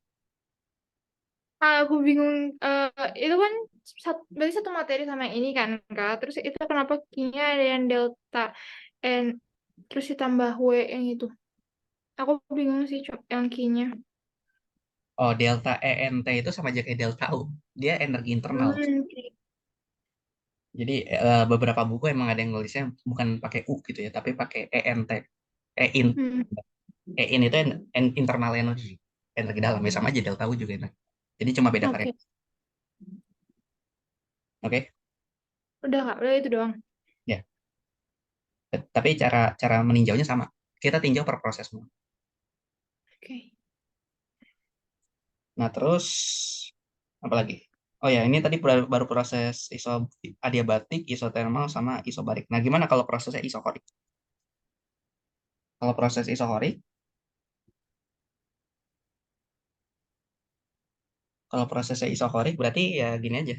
Speaker 2: Aku bingung. Itu kan berarti satu materi sama yang ini kan, Kak. Terus itu kenapa Q-nya ada yang delta N? terus ditambah W yang itu. Aku bingung sih yang key-nya.
Speaker 1: Oh, delta ENT itu sama aja kayak delta U. Dia energi internal.
Speaker 2: Oke.
Speaker 1: Jadi beberapa buku emang ada yang nulisnya bukan pakai U gitu ya, tapi pakai ENT. EIN.
Speaker 2: Hmm,
Speaker 1: EIN itu internal energy. Energi dalam. Ya sama aja delta U juga energi. Jadi cuma beda
Speaker 2: oke.
Speaker 1: variabel. Oke?
Speaker 2: Udah Kak, udah itu doang.
Speaker 1: Ya. Tapi cara cara meninjaunya sama. Kita tinjau per proses.
Speaker 2: Oke.
Speaker 1: Nah, terus apa lagi? Oh ya, ini tadi baru proses adiabatik, isotermal, sama isobarik. Nah, gimana kalau prosesnya isokorik? Kalau proses isokorik, kalau prosesnya isokorik berarti ya gini aja.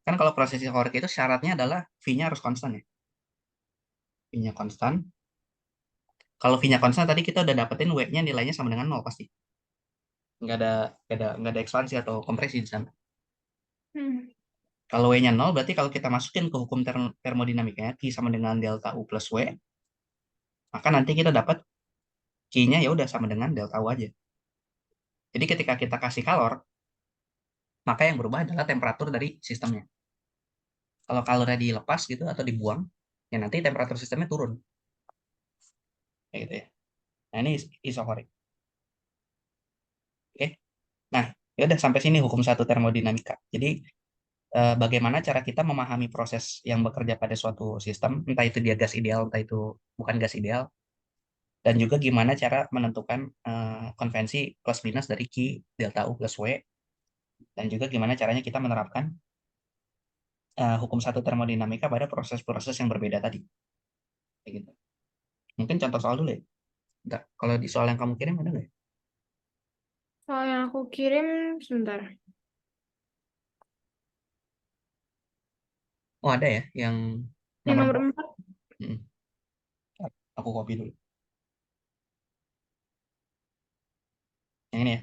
Speaker 1: Kan kalau proses isokorik itu syaratnya adalah V-nya harus konstan ya. V-nya konstan. Kalau V-nya konstan tadi kita udah dapetin W-nya nilainya sama dengan nol pasti. Nggak ada ekspansi atau kompresi di sana.
Speaker 2: Hmm.
Speaker 1: Kalau W-nya nol berarti kalau kita masukin ke hukum termodinamikanya Q sama dengan delta U plus W, maka nanti kita dapat Q-nya ya udah sama dengan delta U aja. Jadi ketika kita kasih kalor, maka yang berubah adalah temperatur dari sistemnya. Kalau kalornya dilepas gitu atau dibuang, ya nanti temperatur sistemnya turun. Kayak gitu ya. Nah, ini isokorik. Oke. Nah, ya udah sampai sini hukum satu termodinamika. Jadi bagaimana cara kita memahami proses yang bekerja pada suatu sistem, entah itu dia gas ideal, entah itu bukan gas ideal, dan juga gimana cara menentukan konvensi plus minus dari Q delta U plus W, dan juga gimana caranya kita menerapkan hukum satu termodinamika pada proses-proses yang berbeda tadi. Kayak gitu. Mungkin contoh soal dulu ya. Enggak, kalau di soal yang kamu kirim ada nggak ya?
Speaker 2: Soal yang aku kirim sebentar.
Speaker 1: Oh ada ya, yang
Speaker 2: Yang
Speaker 1: nomor
Speaker 2: nomor
Speaker 1: 4.
Speaker 2: 4.
Speaker 1: Mm, aku copy dulu. Yang ini ya.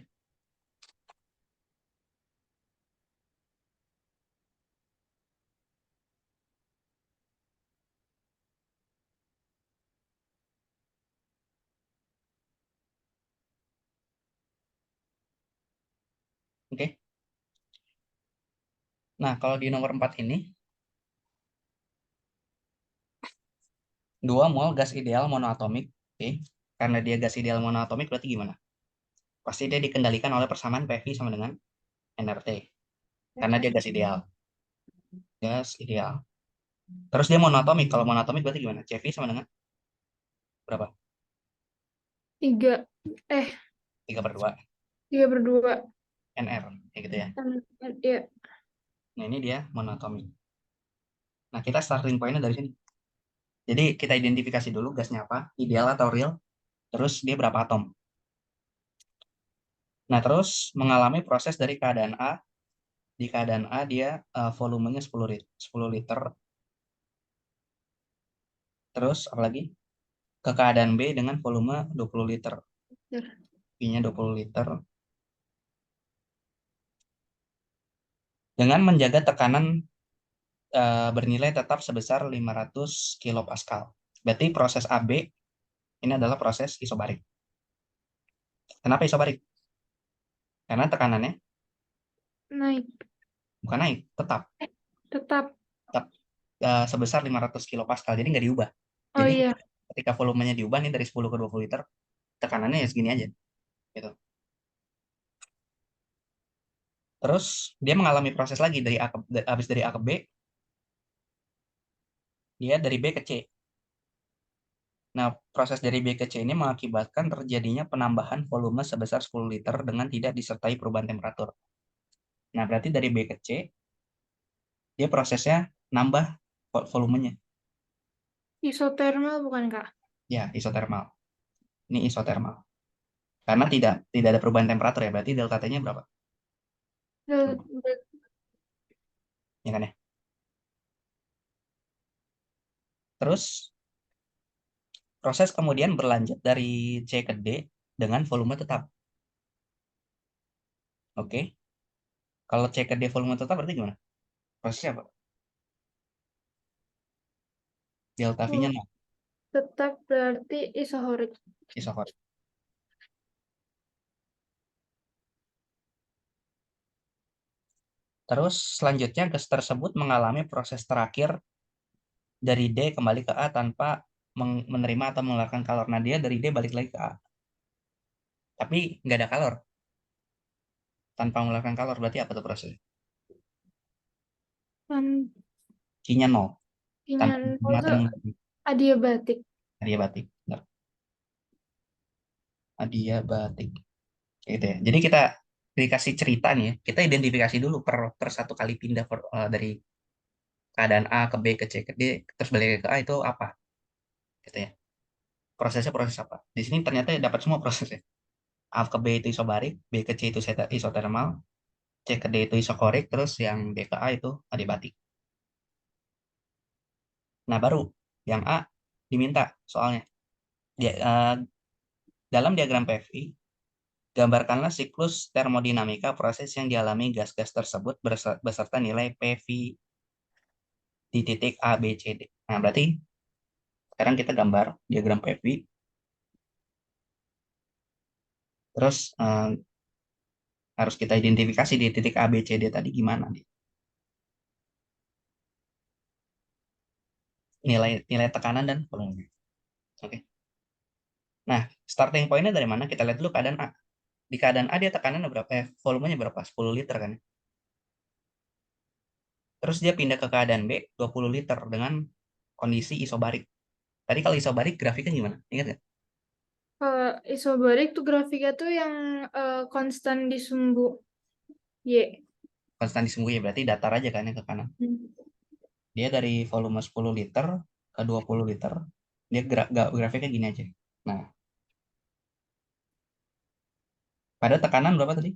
Speaker 1: Oke. Nah, kalau di nomor 4 ini, 2 mol gas ideal monoatomik. Oke. Karena dia gas ideal monoatomik berarti gimana? Pasti dia dikendalikan oleh persamaan PV sama dengan nRT. Karena dia gas ideal. Gas ideal. Terus dia monoatomik. Kalau monoatomik berarti gimana? CV sama dengan berapa?
Speaker 2: 3. Eh,
Speaker 1: 3/2
Speaker 2: 3/2.
Speaker 1: NR. Kayak gitu ya.
Speaker 2: Ya.
Speaker 1: Nah, ini dia monoatomik. Nah, kita starting point-nya dari sini. Jadi kita identifikasi dulu gasnya apa, ideal atau real, terus dia berapa atom. Nah, terus mengalami proses dari keadaan A, di keadaan A dia volumenya 10 liter, terus apalagi ke keadaan B dengan volume 20 liter, V-nya 20 liter, dengan menjaga tekanan bernilai tetap sebesar 500 kilopascal. Berarti proses AB ini adalah proses isobarik. Kenapa isobarik? Karena tekanannya
Speaker 2: Naik.
Speaker 1: bukan naik, tetap,
Speaker 2: Tetap.
Speaker 1: tetap sebesar 500 kilopascal, jadi nggak diubah.
Speaker 2: Oh
Speaker 1: Jadi
Speaker 2: iya.
Speaker 1: ketika volumenya diubah nih dari 10 ke 20 liter, tekanannya ya segini aja gitu. Terus dia mengalami proses lagi dari habis dari A ke B, dia dari B ke C. Nah, proses dari B ke C ini mengakibatkan terjadinya penambahan volume sebesar 10 liter dengan tidak disertai perubahan temperatur. Nah, berarti dari B ke C, dia prosesnya nambah volumenya.
Speaker 2: Isotermal bukan Kak?
Speaker 1: Ya, isotermal. Ini isotermal. Karena tidak ada perubahan temperatur ya, berarti delta T-nya berapa?
Speaker 2: Del-
Speaker 1: Ya kan ya? Terus proses kemudian berlanjut dari C ke D dengan volume tetap. Oke. Kalau C ke D volume tetap berarti gimana? Prosesnya apa? Delta V-nya
Speaker 2: del-
Speaker 1: 0.
Speaker 2: Tetap berarti isohorik.
Speaker 1: isokorik. Terus selanjutnya gas tersebut mengalami proses terakhir dari D kembali ke A tanpa menerima atau mengeluarkan kalor. Nah, dia dari D balik lagi ke A. Tapi nggak ada kalor. Tanpa mengeluarkan kalor berarti apa tuh prosesnya?
Speaker 2: Kan
Speaker 1: Q-nya 0. Tanpa
Speaker 2: kinyan
Speaker 1: menerima atau
Speaker 2: itu
Speaker 1: mengeluarkan.
Speaker 2: adiabatik.
Speaker 1: Adiabatik. Benar. Adiabatik. Kayak gitu ya. Jadi kita dikasih cerita nih ya. Kita identifikasi dulu per satu kali pindah dari keadaan A ke B ke C ke D terus balik ke A itu apa gitu ya. Prosesnya proses apa? Di sini ternyata dapat semua prosesnya. A ke B itu isobarik, B ke C itu isotermal, C ke D itu isokorik, terus yang D ke A itu adiabatik. Nah, baru yang A diminta soalnya. Dia, dalam diagram PFI, gambarkanlah siklus termodinamika proses yang dialami gas-gas tersebut beserta nilai PV di titik A, B, C, D. Nah, berarti sekarang kita gambar diagram PV, terus harus kita identifikasi di titik A, B, C, D tadi gimana nih. Nilai nilai tekanan dan volume. Oke. Nah, starting point-nya dari mana? Kita lihat dulu keadaan A. Di keadaan A dia tekanannya berapa? Volumenya berapa? 10 liter kan. Terus dia pindah ke keadaan B 20 liter dengan kondisi isobarik. Tadi kalau isobarik grafiknya gimana? Ingat nggak?
Speaker 2: Kalau isobarik tuh grafiknya tuh yang konstan di sumbu Y.
Speaker 1: Konstan di ya berarti datar aja kan yang ke kanan.
Speaker 2: Hmm.
Speaker 1: Dia dari volume 10 liter ke 20 liter. Dia grafiknya gini aja. Nah, pada tekanan berapa tadi?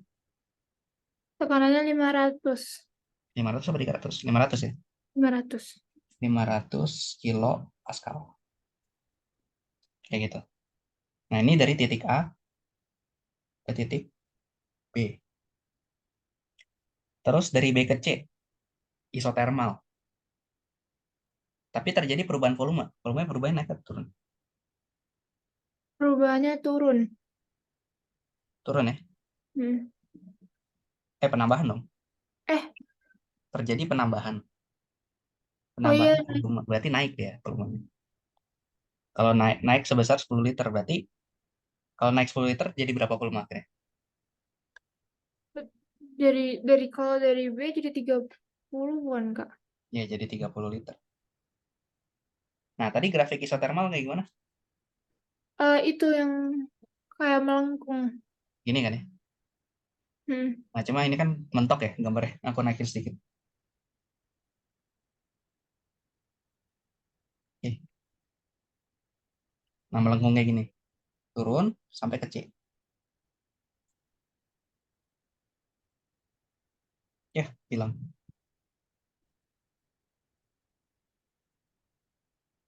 Speaker 2: Tekanannya 500.
Speaker 1: 500 apa 300? 500 ya?
Speaker 2: 500.
Speaker 1: 500 kilo Pascal. Kayak gitu. Nah, ini dari titik A ke titik B. Terus dari B ke C, isotermal. Tapi terjadi perubahan volume. Volume perubahan naik atau turun?
Speaker 2: Perubahannya turun.
Speaker 1: Turun ya?
Speaker 2: Hmm.
Speaker 1: Penambahan dong.
Speaker 2: Eh,
Speaker 1: Terjadi penambahan.
Speaker 2: oh iya,
Speaker 1: Penambahan volume. Berarti naik ya volumenya. Kalau naik naik sebesar 10 liter, berarti kalau naik 10 liter jadi berapa volume akhirnya?
Speaker 2: kalau dari B jadi 30 bukan, Kak?
Speaker 1: Ya, jadi 30 liter. Nah, tadi grafik isotermal kayak gimana?
Speaker 2: Itu yang kayak melengkung.
Speaker 1: Gini kan ya?
Speaker 2: Hmm.
Speaker 1: Nah, cuma ini kan mentok ya gambarnya. Aku naikin sedikit. Oke. Nah, melengkung kayak gini. Turun sampai ke C. Ya, hilang.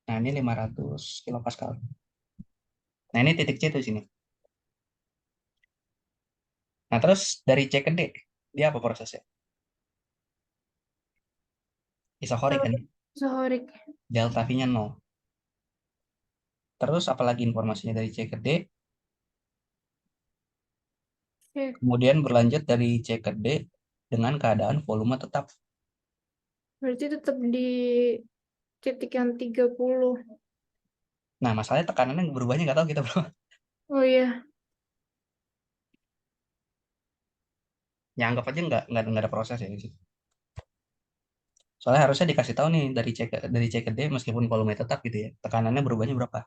Speaker 1: Nah, ini 500 kilopascal. Nah, ini titik C tuh sini. Nah, terus dari C ke D, dia apa prosesnya? Isokorik kan?
Speaker 2: Isohorik.
Speaker 1: Delta V-nya 0. Terus apalagi informasinya dari C ke D,
Speaker 2: Oke,
Speaker 1: kemudian berlanjut dari C ke D dengan keadaan volume tetap.
Speaker 2: berarti tetap di titik yang 30.
Speaker 1: Nah, masalahnya tekanannya berubahnya nggak tahu kita bro.
Speaker 2: Oh iya.
Speaker 1: Ya, anggap aja nggak ada proses ya di situ. Soalnya harusnya dikasih tahu nih dari C ke D meskipun volume tetap gitu ya. Tekanannya berubahnya berapa?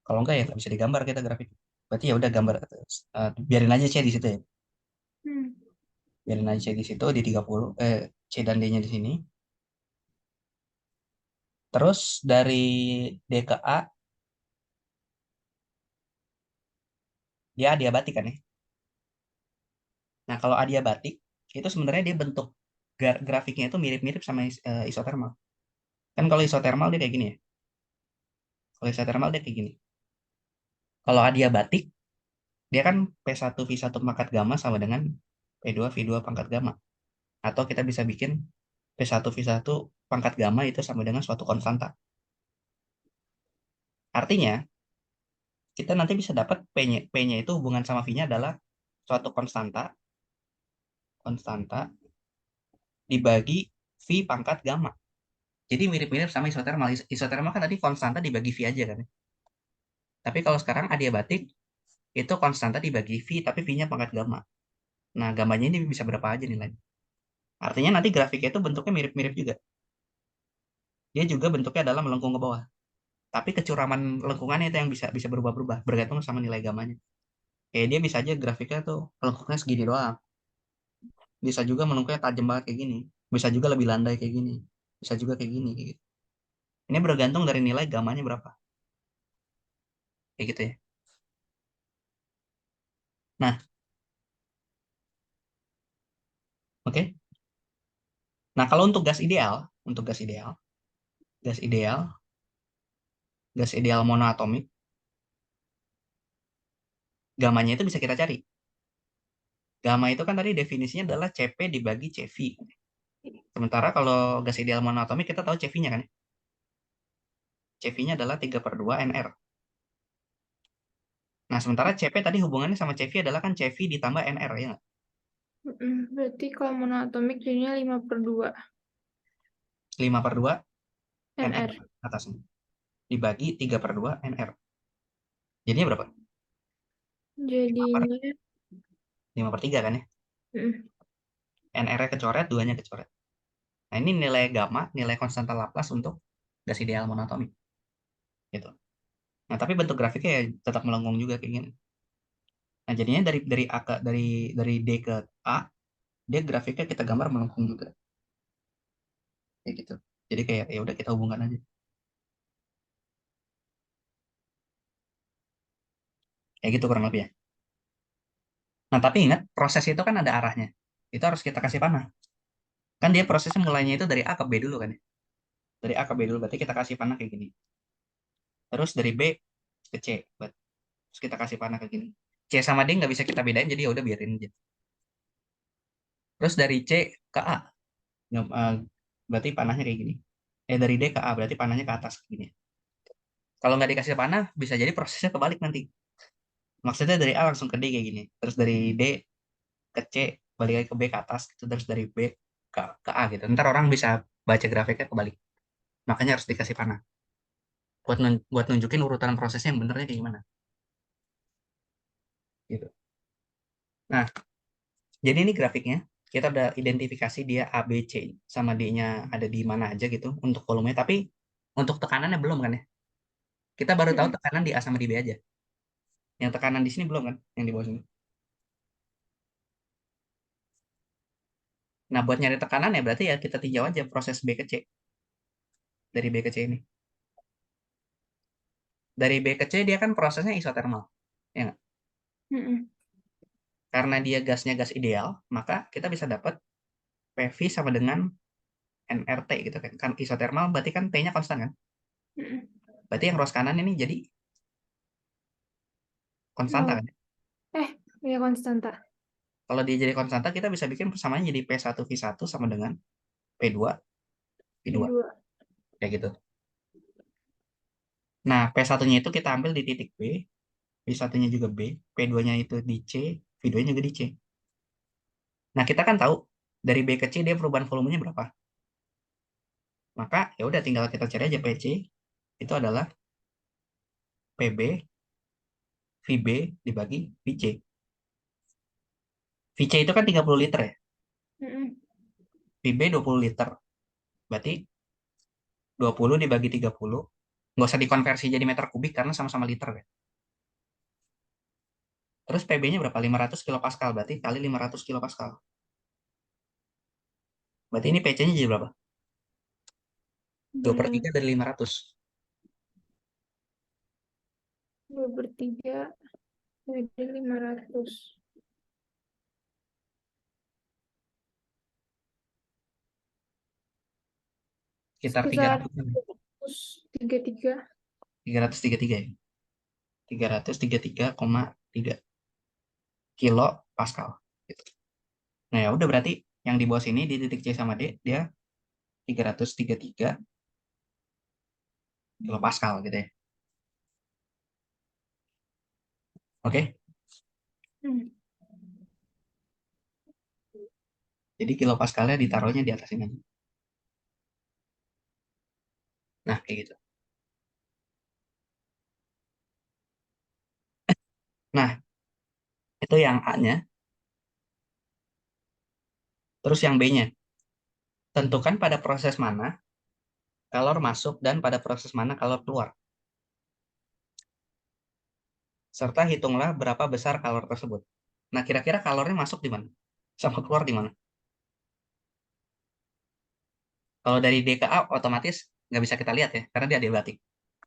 Speaker 1: Kalau enggak ya nggak bisa digambar kita grafik. Berarti ya udah gambar biarin aja C di situ ya.
Speaker 2: Hmm.
Speaker 1: Biarin aja C di situ di 30 C dan D-nya di sini. Terus dari D ke A dia adiabatik kan ya. Nah, kalau adiabatik itu sebenarnya dia bentuk grafiknya itu mirip-mirip sama isotermal. Kan kalau isotermal dia kayak gini ya. Kalau isotermal dia kayak gini. Kalau adiabatik dia kan P1V1 pangkat gamma sama dengan P2V2 pangkat gamma. Atau kita bisa bikin P1V1 pangkat gamma itu sama dengan suatu konstanta. Artinya, kita nanti bisa dapat P-nya itu hubungan sama V-nya adalah suatu konstanta dibagi V pangkat gamma. Jadi mirip-mirip sama isotermal. Isotermal kan tadi konstanta dibagi V aja kan. Tapi kalau sekarang adiabatik, itu konstanta dibagi V, tapi V-nya pangkat gamma. Nah, gammanya ini bisa berapa aja nilai. Artinya nanti grafiknya itu bentuknya mirip-mirip juga. Dia juga bentuknya adalah melengkung ke bawah. Tapi kecuraman lengkungannya itu yang bisa bisa berubah-berubah, bergantung sama nilai gammanya. Kayak dia bisa aja grafiknya tuh lengkungnya segini doang. Bisa juga melengkungnya tajam banget kayak gini. Bisa juga lebih landai kayak gini. Bisa juga kayak gini. Kayak gitu. Ini bergantung dari nilai gammanya berapa. Kayak gitu ya. Nah, oke. Nah, kalau untuk gas ideal, gas ideal monoatomik, gamanya itu bisa kita cari. Gamma itu kan tadi definisinya adalah Cp dibagi Cv. Sementara kalau gas ideal monoatomik kita tahu Cv-nya kan. Cv-nya adalah 3/2 NR. Nah, sementara Cp tadi hubungannya sama Cv adalah kan Cv ditambah NR, ya nggak?
Speaker 2: Berarti kalau monoatomik jadinya 5/2
Speaker 1: 5/2 NR
Speaker 2: NR.
Speaker 1: atasnya. Dibagi 3/2 NR. Jadinya berapa? 5 per,
Speaker 2: Jadinya
Speaker 1: 5/3 kan ya?
Speaker 2: mm,
Speaker 1: NR-nya kecoret, 2-nya kecoret. Nah, ini nilai gamma, nilai konstanta Laplace untuk gas ideal monoatomik. Gitu. Nah, tapi bentuk grafiknya ya tetap melengkung juga kayak gini. Nah, jadinya dari D ke A, dia grafiknya kita gambar melengkung juga. Kayak gitu. Jadi kayak ya udah kita hubungkan aja. Kayak gitu kurang lebih ya. Nah, tapi ingat, proses itu kan ada arahnya. Itu harus kita kasih panah. Kan dia prosesnya mulainya itu dari A ke B dulu kan ya. Dari A ke B dulu, berarti kita kasih panah kayak gini. Terus dari B ke C. Terus kita kasih panah kayak gini. C sama D nggak bisa kita bedain, jadi ya udah biarin aja. Terus dari C ke A, berarti panahnya kayak gini. Dari D ke A, berarti panahnya ke atas kayak gini. Kalau nggak dikasih panah, bisa jadi prosesnya kebalik nanti. Maksudnya dari A langsung ke D kayak gini. Terus dari D ke C, balik lagi ke B ke atas. Gitu. Terus dari B ke A gitu. Ntar orang bisa baca grafiknya kebalik. Makanya harus dikasih panah. Buat nunjukin urutan prosesnya yang benernya kayak gimana. Gitu. Nah, jadi ini grafiknya. Kita udah identifikasi dia A, B, C sama D-nya ada di mana aja gitu untuk volumenya. Tapi untuk tekanannya belum kan ya? Kita baru tahu
Speaker 2: mm,
Speaker 1: tekanan di A sama di B aja. Yang tekanan di sini belum kan? Yang di bawah sini. Nah, buat nyari tekanan ya berarti ya kita tinjau aja proses B ke C. Dari B ke C ini. Dari B ke C dia kan prosesnya isotermal. Ya nggak?
Speaker 2: mm,
Speaker 1: Karena dia gasnya gas ideal, maka kita bisa dapat PV sama dengan nRT gitu kan. Kan isotermal berarti kan T-nya konstan kan?
Speaker 2: mm.
Speaker 1: Berarti yang ruas kanan ini jadi konstanta
Speaker 2: Oh,
Speaker 1: kan?
Speaker 2: ya konstanta.
Speaker 1: Kalau dia jadi konstanta, kita bisa bikin persamaannya jadi P1V1 sama dengan P2 V2.
Speaker 2: Kedua.
Speaker 1: Kayak gitu. Nah, P1-nya itu kita ambil di titik B, V1-nya juga B, P2-nya itu di C, V2-nya juga di C. Nah, kita kan tahu dari B ke C dia perubahan volumenya berapa. Maka ya udah tinggal kita cari aja PC itu adalah PB VB dibagi VC. VC itu kan 30 liter ya.
Speaker 2: Mm,
Speaker 1: VB 20 liter. Berarti 20 dibagi 30. Nggak usah dikonversi jadi meter kubik karena sama-sama liter ya. Terus PB-nya berapa? 500 kilopascal. Berarti kali 500 kilopascal. Berarti ini PC-nya jadi berapa? 2/3
Speaker 2: Benar.
Speaker 1: dari 500.
Speaker 2: 2/3 dari 500.
Speaker 1: Sekitar
Speaker 2: Sekitar
Speaker 1: 300.
Speaker 2: 133.
Speaker 1: 333 ya. 333,3 kilo Pascal. Gitu. Nah ya udah berarti yang di bawah sini di titik C sama D dia 333 kilo Pascal gitu ya. Oke.
Speaker 2: Hmm.
Speaker 1: Jadi kilopaskalnya ditaruhnya di atas ini. Nah, kayak gitu. Nah, itu yang A-nya. Terus yang B-nya. Tentukan pada proses mana kalor masuk dan pada proses mana kalor keluar. Serta hitunglah berapa besar kalor tersebut. Nah, kira-kira kalornya masuk di mana? Sama keluar di mana? Kalau dari D ke A otomatis nggak bisa kita lihat ya, karena dia adiabatik.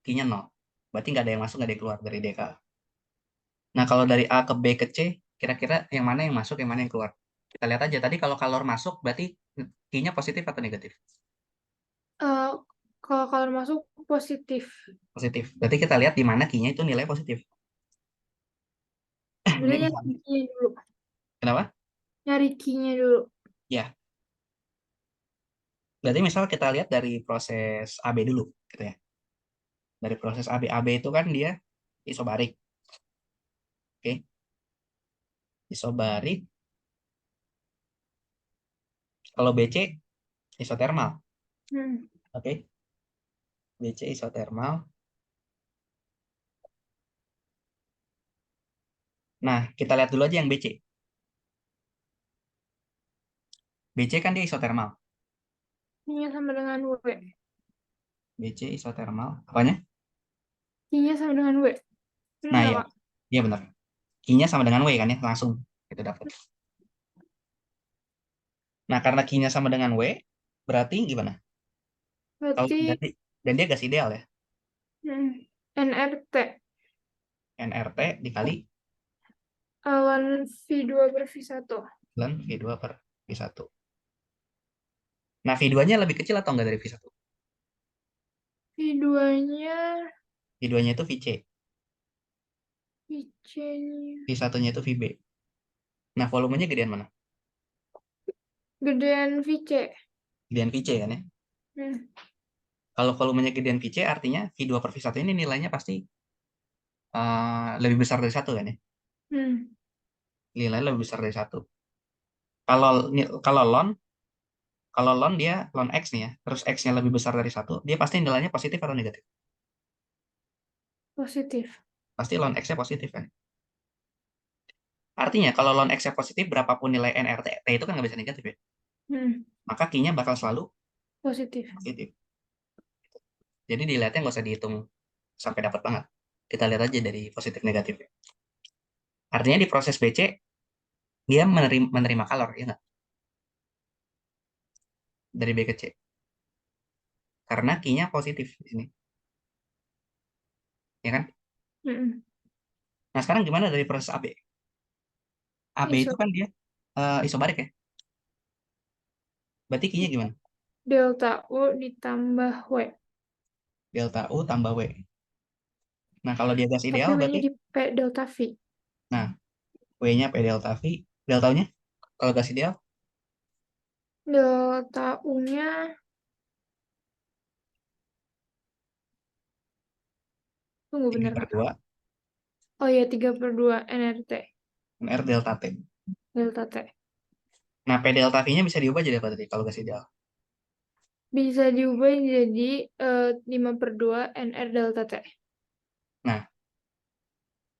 Speaker 1: Q-nya 0. Berarti nggak ada yang masuk, nggak ada yang keluar dari D ke A. Nah, kalau dari A ke B ke C, kira-kira yang mana yang masuk, yang mana yang keluar? Kita lihat aja. Tadi kalau kalor masuk, berarti Q-nya positif atau negatif?
Speaker 2: Eh, kalau kalor masuk positif.
Speaker 1: Positif. Berarti kita lihat di mana Q-nya itu nilai positif. Ini
Speaker 2: Sebenarnya
Speaker 1: misalnya.
Speaker 2: nyari key-nya dulu.
Speaker 1: Kenapa?
Speaker 2: Nyari key-nya dulu.
Speaker 1: Ya, berarti misal kita lihat dari proses AB dulu, gitu ya. Dari proses AB, AB itu kan dia isobarik. Oke, isobarik. Kalau BC isotermal.
Speaker 2: Hmm.
Speaker 1: Oke, BC isotermal. Nah, kita lihat dulu aja yang BC. BC kan dia isotermal.
Speaker 2: Key-nya sama dengan W.
Speaker 1: BC isotermal. Apanya?
Speaker 2: Key-nya sama dengan W. Benar
Speaker 1: Nah,
Speaker 2: nggak,
Speaker 1: ya.
Speaker 2: Kak?
Speaker 1: Iya benar. Q-nya sama dengan W kan ya, langsung itu dapat. Nah, karena Q-nya sama dengan W, berarti gimana? Kalau
Speaker 2: Berarti
Speaker 1: dan dia gas ideal ya.
Speaker 2: hmm, NRT
Speaker 1: nRT dikali
Speaker 2: lawan V2 per V1.
Speaker 1: bulan V2 per V1. Nah, V2-nya lebih kecil atau enggak dari V1?
Speaker 2: V2-nya,
Speaker 1: V2-nya itu VC,
Speaker 2: VC-nya
Speaker 1: V1-nya itu VB. Nah, volumenya gedean mana?
Speaker 2: gedean VC.
Speaker 1: Gedean VC kan ya.
Speaker 2: Hmm.
Speaker 1: Kalau volumenya gedean VC artinya V2 per V1 ini nilainya pasti lebih besar dari satu kan ya.
Speaker 2: Hmm.
Speaker 1: Nilainya lebih besar dari satu. Kalau kalau ln kalau ln dia ln x nih ya, terus x-nya lebih besar dari satu, dia pasti nilainya positif atau negatif?
Speaker 2: Positif.
Speaker 1: Pasti ln x-nya positif kan. Artinya kalau ln x-nya positif, berapapun nilai nRT, T itu kan nggak bisa negatif ya.
Speaker 2: Hmm.
Speaker 1: Maka Q-nya bakal selalu
Speaker 2: Positif.
Speaker 1: positif. Jadi dilihatnya nggak usah dihitung sampai dapat banget. Kita lihat aja dari positif negatifnya. Artinya di proses BC, dia menerima kalor, ya nggak? Dari B ke C. Karena Q-nya positif di sini. Ya kan?
Speaker 2: Hmm.
Speaker 1: Nah, sekarang gimana dari proses AB? AB itu
Speaker 2: Iso
Speaker 1: kan dia isobarik ya. Berarti Q-nya gimana?
Speaker 2: delta U ditambah W.
Speaker 1: Delta U tambah W. Nah, kalau dia gas
Speaker 2: Tapi
Speaker 1: ideal
Speaker 2: W-nya
Speaker 1: berarti,
Speaker 2: di P delta V.
Speaker 1: nah, W-nya P delta V. Delta-nya kalau gas ideal,
Speaker 2: Delta U-nya, tunggu
Speaker 1: 3
Speaker 2: bener
Speaker 1: per
Speaker 2: Kak.
Speaker 1: 2
Speaker 2: Oh iya, 3/2 NRT.
Speaker 1: R delta T.
Speaker 2: Delta T.
Speaker 1: Nah, P delta V-nya bisa diubah jadi apa tadi kalau gas ideal?
Speaker 2: Bisa diubah jadi 5/2 NR delta T.
Speaker 1: Nah,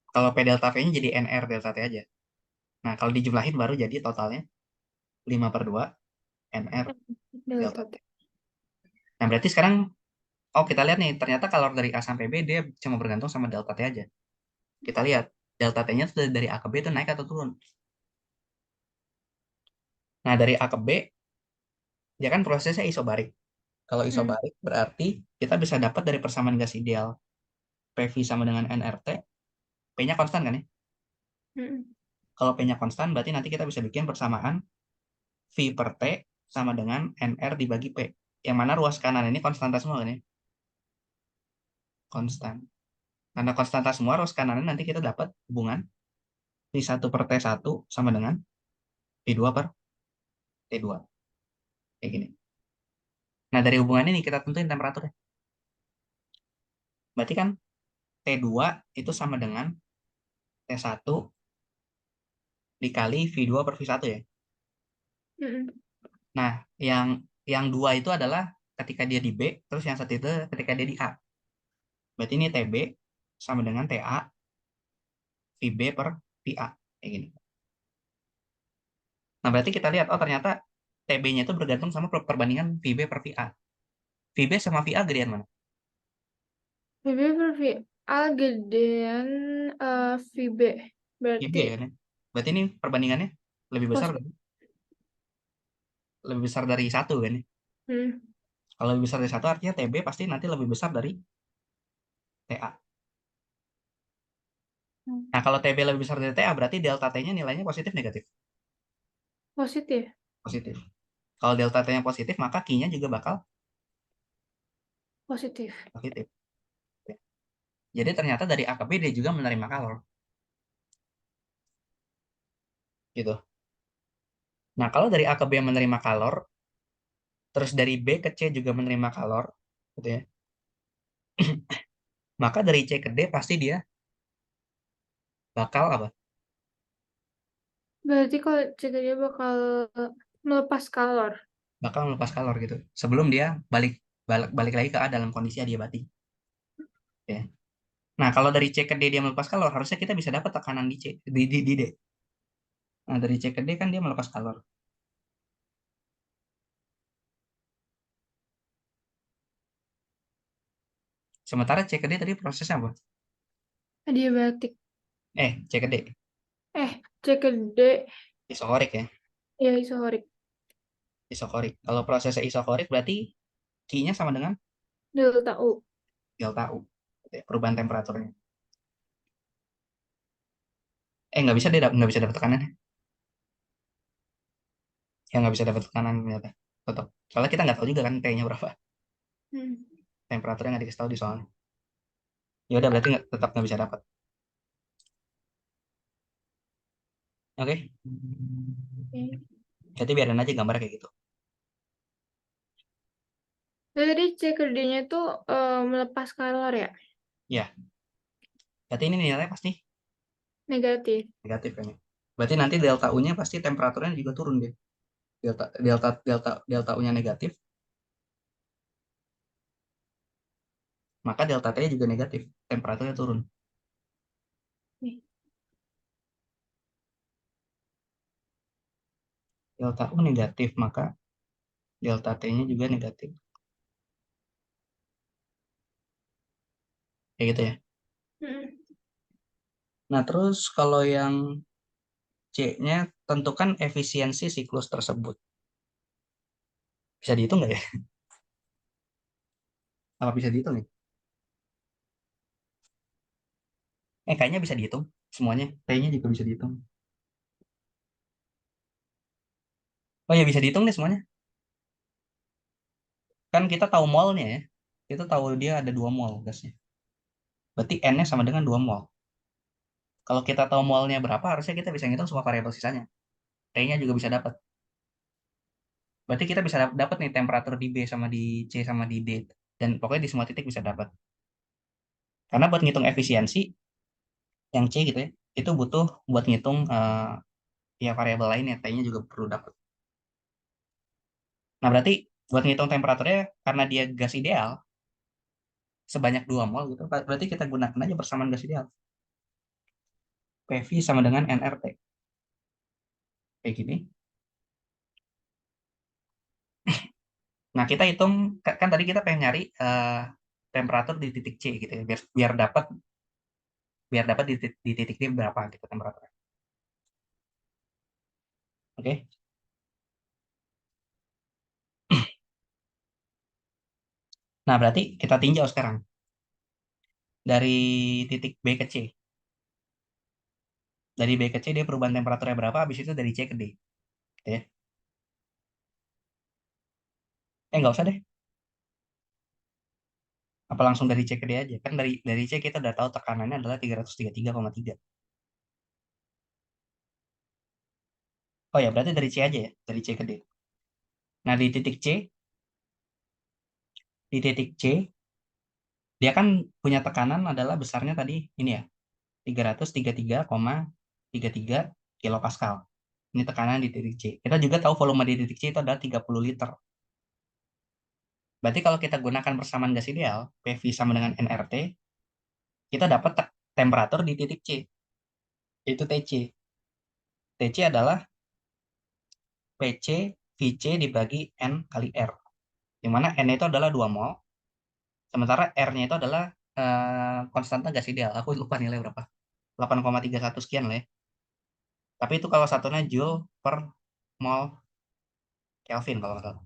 Speaker 1: kalau P delta V-nya jadi NR delta T aja. Nah, kalau dijumlahin baru jadi totalnya 5 per 2 NR delta
Speaker 2: Delta
Speaker 1: T.
Speaker 2: T.
Speaker 1: Nah, berarti sekarang, oh kita lihat nih, ternyata kalau dari A sampai B dia cuma bergantung sama delta T aja. Kita lihat, delta T-nya tuh dari A ke B itu naik atau turun. Nah, dari A ke B, dia kan prosesnya isobarik. Kalau
Speaker 2: Hmm.
Speaker 1: isobarik berarti kita bisa dapat dari persamaan gas ideal PV sama dengan nRT, P-nya konstan kan ya?
Speaker 2: Hmm.
Speaker 1: Kalau P-nya konstan berarti nanti kita bisa bikin persamaan V per T sama dengan NR dibagi P. Yang mana ruas kanan ini konstanta semua kan ya? Konstan. Karena konstanta semua, ruas kanannya nanti kita dapat hubungan V1 per T1 sama dengan V2 per T2. Kayak gini. Nah, dari hubungan ini kita tentuin temperaturnya. Berarti kan T2 itu sama dengan T1 dikali V2 per V1 ya.
Speaker 2: Mm-mm.
Speaker 1: Nah, yang dua itu adalah ketika dia di B, terus yang satu itu ketika dia di A. Berarti ini TB sama dengan TA VB per VA. Kayak gini. Nah, berarti kita lihat, oh ternyata TB-nya itu bergantung sama perbandingan VB per VA. VB sama VA gedean mana?
Speaker 2: VB per VA gedean VB.
Speaker 1: VB
Speaker 2: Berarti
Speaker 1: kan ya. Berarti ini perbandingannya lebih besar,
Speaker 2: pos.
Speaker 1: lebih besar dari satu kan ya.
Speaker 2: Hmm.
Speaker 1: Kalau lebih besar dari satu artinya TB pasti nanti lebih besar dari TA. Nah, kalau TB lebih besar dari TA berarti delta T-nya nilainya positif negatif?
Speaker 2: Positif.
Speaker 1: Positif. Kalau delta T-nya positif, maka Q-nya juga bakal
Speaker 2: Positif.
Speaker 1: positif. Jadi ternyata dari A ke B dia juga menerima kalor. Gitu. Nah, kalau dari A ke B menerima kalor, terus dari B ke C juga menerima kalor, gitu ya. Maka dari C ke D pasti dia bakal apa?
Speaker 2: Berarti kalau jika dia bakal melepas kalor.
Speaker 1: Bakal melepas kalor gitu. Sebelum dia balik balik, balik lagi ke A dalam kondisi adiabatik. Ya. Nah, kalau dari C ke D dia melepas kalor, harusnya kita bisa dapat tekanan di C, di D. Nah, dari C ke D kan dia melepas kalor. Sementara C ke D tadi prosesnya apa?
Speaker 2: Adiabatik.
Speaker 1: C ke D.
Speaker 2: C ke D.
Speaker 1: Isokorik ya.
Speaker 2: Ya isohorik.
Speaker 1: Isokorik. Kalau prosesnya isokorik berarti Q-nya sama dengan
Speaker 2: Delta U.
Speaker 1: delta U. Gitu ya, perubahan temperaturnya. Nggak bisa, dia nggak bisa dapat tekanan. Ya nggak bisa dapat tekanan ternyata. Tetap. Soalnya kita nggak tahu juga kan T-nya berapa.
Speaker 2: Hmm.
Speaker 1: Temperaturnya nggak dikasih tahu di soalnya. Ya udah berarti tetap nggak bisa dapat. Oke.
Speaker 2: Oke.
Speaker 1: Berarti biarin aja gambar kayak gitu.
Speaker 2: Jadi C ke D-nya tuh melepas kalor ya?
Speaker 1: Ya, berarti ini nilainya pasti
Speaker 2: Negatif.
Speaker 1: negatif kan ya. Berarti nanti delta U-nya pasti temperaturnya juga turun deh. Delta U-nya negatif, maka delta T-nya juga negatif. Temperaturnya turun.
Speaker 2: Nih.
Speaker 1: Delta U negatif, maka delta T-nya juga negatif. Kayak gitu ya.
Speaker 2: Hmm.
Speaker 1: Nah, terus kalau yang C-nya tentukan efisiensi siklus tersebut. Bisa dihitung nggak ya? Apa bisa dihitung ya? Kayaknya bisa dihitung semuanya. T-nya juga bisa dihitung. Oh ya, bisa dihitung deh semuanya. Kan kita tahu molnya ya. Kita tahu dia ada 2 mol gasnya. Berarti N-nya sama dengan 2 mol. Kalau kita tahu molnya berapa, harusnya kita bisa ngitung semua variabel sisanya. T-nya juga bisa dapat. Berarti kita bisa dapat nih temperatur di B sama di C sama di D. Dan pokoknya di semua titik bisa dapat. Karena buat ngitung efisiensi, yang C gitu ya, itu butuh buat ngitung ya variabel lain ya, T-nya juga perlu dapat. Nah, berarti buat ngitung temperaturnya, karena dia gas ideal, sebanyak 2 mol gitu, berarti kita gunakan aja persamaan gas ideal. PV sama dengan nRT. Kayak gini. Nah, kita hitung, kan tadi kita pengen nyari temperatur di titik C gitu ya, biar dapat di titik D berapa gitu temperaturnya. Oke. Nah, berarti kita tinjau sekarang dari titik B ke C. Dari B ke C dia perubahan temperaturnya berapa, habis itu dari C ke D. Gitu ya. Nggak usah deh. Apa langsung dari C ke D aja? Kan dari C kita udah tahu tekanannya adalah 333,3. Oh ya, berarti dari C aja ya, dari C ke D. Nah, di titik C, dia kan punya tekanan adalah besarnya tadi ini ya, 333,33 kilopascal. Ini tekanan di titik C. Kita juga tahu volume di titik C itu adalah 30 liter. Berarti kalau kita gunakan persamaan gas ideal, PV sama dengan nRT, kita dapat temperatur di titik C, yaitu TC. TC adalah PC VC dibagi N kali R, di mana N itu adalah 2 mol, sementara R-nya itu adalah konstanta gas ideal. Aku lupa nilai berapa. 8,31 sekian lah ya. Tapi itu kalau satunya Joule per mol Kelvin kalau nggak salah.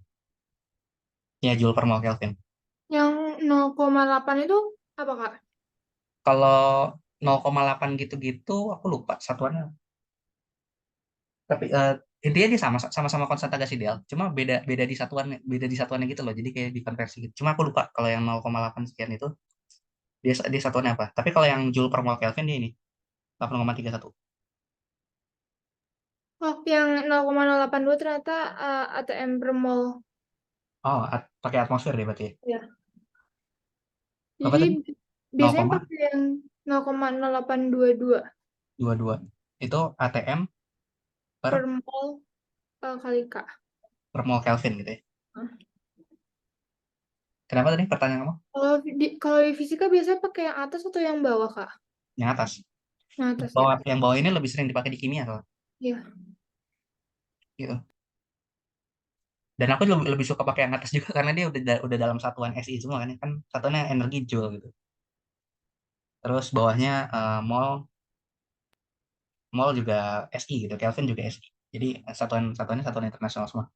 Speaker 1: Ya, Joule per mol Kelvin.
Speaker 2: Yang 0,8 itu apa, Kak?
Speaker 1: Kalau 0,8 gitu-gitu, aku lupa satuannya. Tapi intinya dia sama-sama konstanta gas ideal. Cuma beda beda di satuannya gitu loh. Jadi kayak dikonversi gitu. Cuma aku lupa kalau yang 0,8 sekian itu dia satuannya apa. Tapi kalau yang Joule per mol Kelvin dia ini 8,31.
Speaker 2: Oh, yang 0,082 ternyata ATM per mol.
Speaker 1: Oh, pakai atmosfer deh berarti ya.
Speaker 2: Ya.
Speaker 1: Apa
Speaker 2: Jadi
Speaker 1: tadi?
Speaker 2: biasanya pakai yang 0,0822
Speaker 1: 0,22. Itu ATM per
Speaker 2: per mol kali K.
Speaker 1: per mol Kelvin gitu ya.
Speaker 2: Nah,
Speaker 1: Kenapa tadi pertanyaan kamu?
Speaker 2: kalau di fisika biasanya pakai yang atas atau yang bawah, Kak?
Speaker 1: Yang atas.
Speaker 2: Yang
Speaker 1: Yang
Speaker 2: atas ya.
Speaker 1: bawah, yang bawah ini lebih sering dipakai di kimia soalnya.
Speaker 2: Iya.
Speaker 1: Gitu. Dan aku lebih suka pakai yang atas juga karena dia udah dalam satuan SI semua kan, ya. Kan satuannya energi joule gitu. Terus bawahnya mol mol juga SI gitu, Kelvin juga SI. Jadi satuannya satuan internasional semua.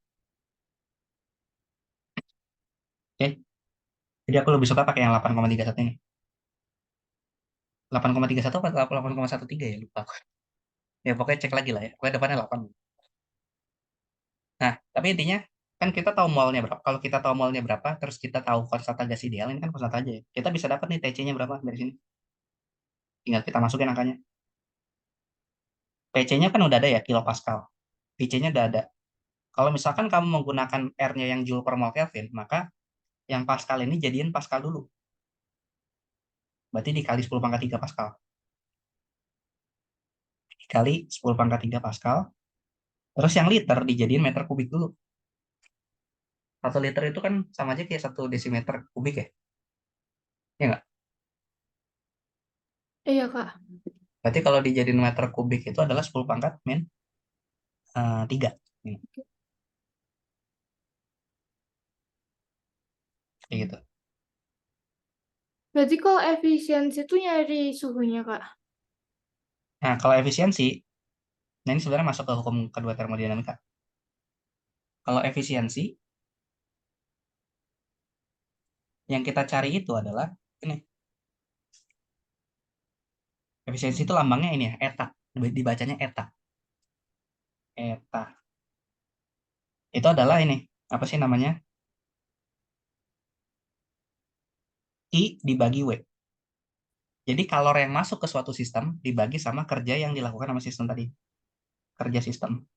Speaker 1: Oke. Jadi aku lebih suka pakai yang 8,31 ini. 8,31 atau 8,13 ya lupa aku. Ya pokoknya cek lagi lah ya. Pokoknya depannya 8. Nah, tapi intinya kan kita tahu molnya berapa. Kalau kita tahu molnya berapa, terus kita tahu konstanta gas ideal, ini kan konstanta aja ya. Kita bisa dapat nih TC-nya berapa dari sini. Tinggal kita masukin angkanya. PC-nya kan udah ada ya, kilopascal. PC-nya udah ada. Kalau misalkan kamu menggunakan R-nya yang Joule per mol Kelvin, maka yang Pascal ini jadiin Pascal dulu. Berarti dikali 10 pangkat 3 Pascal. Dikali 10 pangkat 3 Pascal. Terus yang liter dijadiin meter kubik dulu. 1 liter itu kan sama aja kayak 1 desimeter kubik ya. Ya nggak?
Speaker 2: Iya, Kak.
Speaker 1: Berarti kalau dijadiin meter kubik itu adalah 10 pangkat min 3. Kayak gitu.
Speaker 2: Berarti kalau efisiensi itu nyari suhunya, Kak.
Speaker 1: Nah, kalau efisiensi, nah ini sebenarnya masuk ke hukum kedua termodinamika. Kalau efisiensi, yang kita cari itu adalah ini. Efisiensi itu lambangnya ini ya, eta. Dibacanya eta. Eta. Itu adalah ini. Apa sih namanya? I dibagi W. Jadi kalor yang masuk ke suatu sistem dibagi sama kerja yang dilakukan sama sistem tadi. Kerja sistem.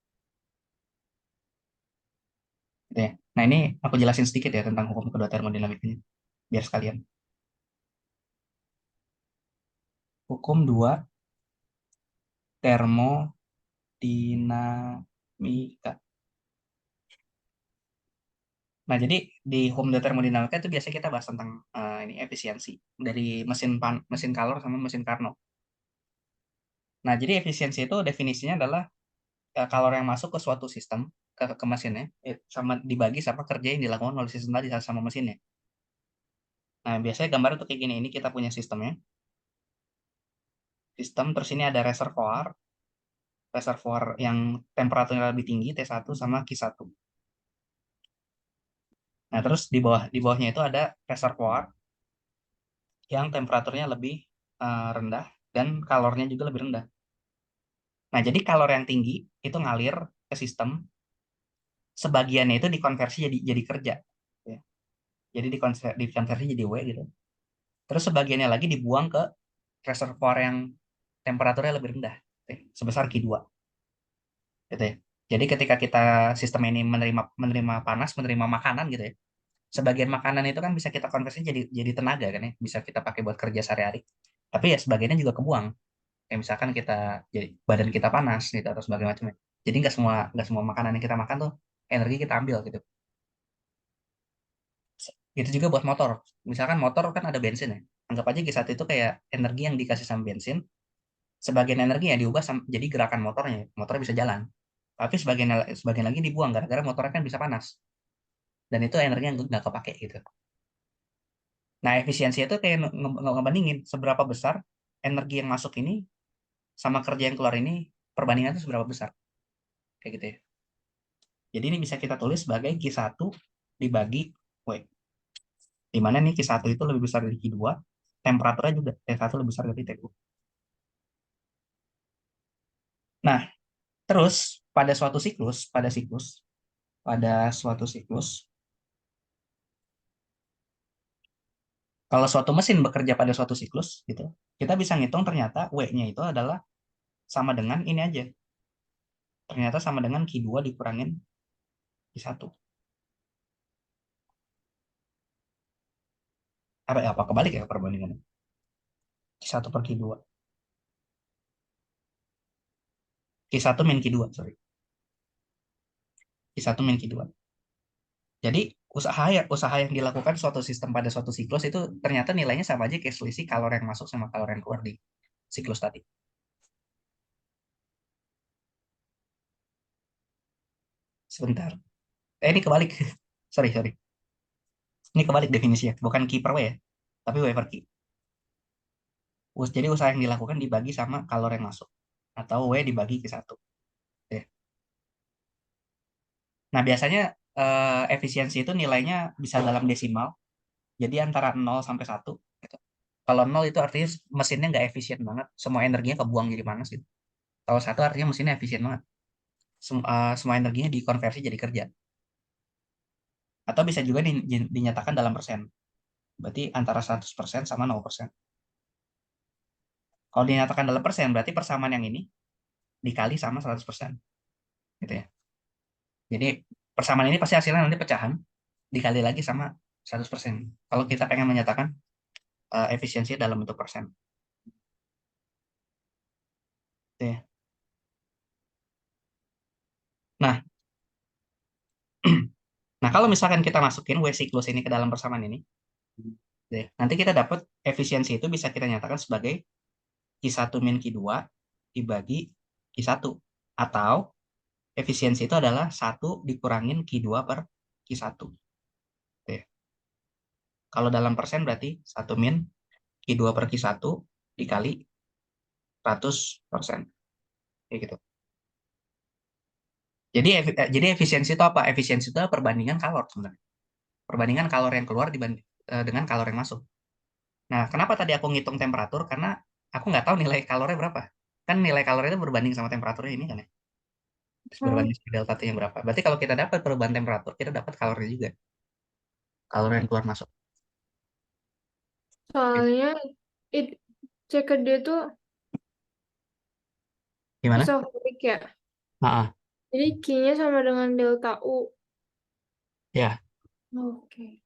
Speaker 1: Gitu ya. Nah ini aku jelasin sedikit ya tentang hukum kedua termodinamikanya. Biar sekalian. Hukum 2 termodinamika. Nah, jadi di home termodinamika itu biasanya kita bahas tentang ini efisiensi dari mesin kalor sama mesin Carnot. Nah, jadi efisiensi itu definisinya adalah kalor yang masuk ke suatu sistem ke mesinnya sama dibagi sama kerja yang dilakukan oleh sistem tadi sama mesinnya. Nah, biasanya gambar itu kayak gini. Ini kita punya sistemnya. Sistem terus ini ada reservoir yang temperaturnya lebih tinggi T1 sama Q1. Nah, terus di bawahnya itu ada reservoir yang temperaturnya lebih rendah dan kalornya juga lebih rendah. Nah, jadi kalor yang tinggi itu ngalir ke sistem, sebagiannya itu dikonversi jadi kerja. Ya. Jadi dikonversi jadi W gitu. Terus sebagiannya lagi dibuang ke reservoir yang temperaturnya lebih rendah, ya, sebesar Q2. Gitu ya. Jadi ketika kita sistem ini menerima panas, menerima makanan gitu ya. Sebagian makanan itu kan bisa kita konversi jadi tenaga kan ya, bisa kita pakai buat kerja sehari-hari. Tapi ya sebagiannya juga kebuang. Kayak misalkan kita jadi badan kita panas gitu atau sebagainya macamnya. Jadi nggak semua makanan yang kita makan tuh energi kita ambil gitu. Itu juga buat motor. Misalkan motor kan ada bensin ya. Anggap aja Q1 itu kayak energi yang dikasih sama bensin, sebagian energi ya diubah jadi gerakan motornya. Motornya bisa jalan. Tapi sebagian lagi dibuang gara-gara motornya kan bisa panas. Dan itu energi yang nggak kepake gitu. Nah, efisiensi itu kayak ngebandingin seberapa besar energi yang masuk ini sama kerja yang keluar ini, perbandingan itu seberapa besar. Kayak gitu ya. Jadi ini bisa kita tulis sebagai Q1 dibagi W. Di mana nih Q1 itu lebih besar dari Q2, temperaturnya juga T1 lebih besar dari T2. Nah, terus pada suatu siklus, kalau suatu mesin bekerja pada suatu siklus gitu, kita bisa ngitung ternyata W-nya itu adalah sama dengan ini aja. Ternyata sama dengan Q2 dikurangin Q1. Apa kebalik ya perbandingannya? Q1 per Q2. Q1 min Q2, sorry. Q1 min Q2. Jadi usaha yang dilakukan suatu sistem pada suatu siklus itu ternyata nilainya sama aja kayak selisih kalori yang masuk sama kalori yang keluar di siklus tadi. Sebentar. Ini kebalik. Sorry, sorry. Ini kebalik definisinya. Bukan Q per W ya, tapi W per Q. Jadi usaha yang dilakukan dibagi sama kalori yang masuk. Atau W dibagi Q1. Ya. Nah, biasanya efisiensi itu nilainya bisa dalam desimal. Jadi antara 0 sampai 1. Gitu. Kalau 0 itu artinya mesinnya nggak efisien banget. Semua energinya kebuang jadi panas gitu. Kalau 1 artinya mesinnya efisien banget. Semua energinya dikonversi jadi kerja. Atau bisa juga dinyatakan dalam persen. Berarti antara 100% sama 0%. Kalau dinyatakan dalam persen, berarti persamaan yang ini dikali sama 100%. Gitu ya. Jadi persamaan ini pasti hasilnya nanti pecahan dikali lagi sama 100%. Kalau kita pengen menyatakan efisiensi dalam bentuk persen. Gitu ya. Nah, nah kalau misalkan kita masukin W siklus ini ke dalam persamaan ini, gitu ya, nanti kita dapat efisiensi itu bisa kita nyatakan sebagai Q1 min Q2 dibagi Q1. Atau efisiensi itu adalah 1 dikurangin Q2 per Q1. Gitu ya. Kalau dalam persen berarti 1 min Q2 per Q1 dikali 100%. Kayak gitu. Jadi efisiensi itu apa? Efisiensi itu adalah perbandingan kalor sebenarnya. Perbandingan kalor yang keluar dengan kalor yang masuk. Nah, kenapa tadi aku ngitung temperatur? Karena aku nggak tahu nilai kalornya berapa. Kan nilai kalornya itu berbanding sama temperaturnya ini kan ya. Terus
Speaker 2: Oh,
Speaker 1: berbanding sama delta T-nya berapa. Berarti kalau kita dapat perubahan temperatur, kita dapat kalornya juga. Kalori yang keluar masuk.
Speaker 2: soalnya it CKD itu
Speaker 1: Gimana?
Speaker 2: isobarik ya.
Speaker 1: Ah,
Speaker 2: Jadi Q-nya sama dengan delta U.
Speaker 1: ya.
Speaker 2: Oke.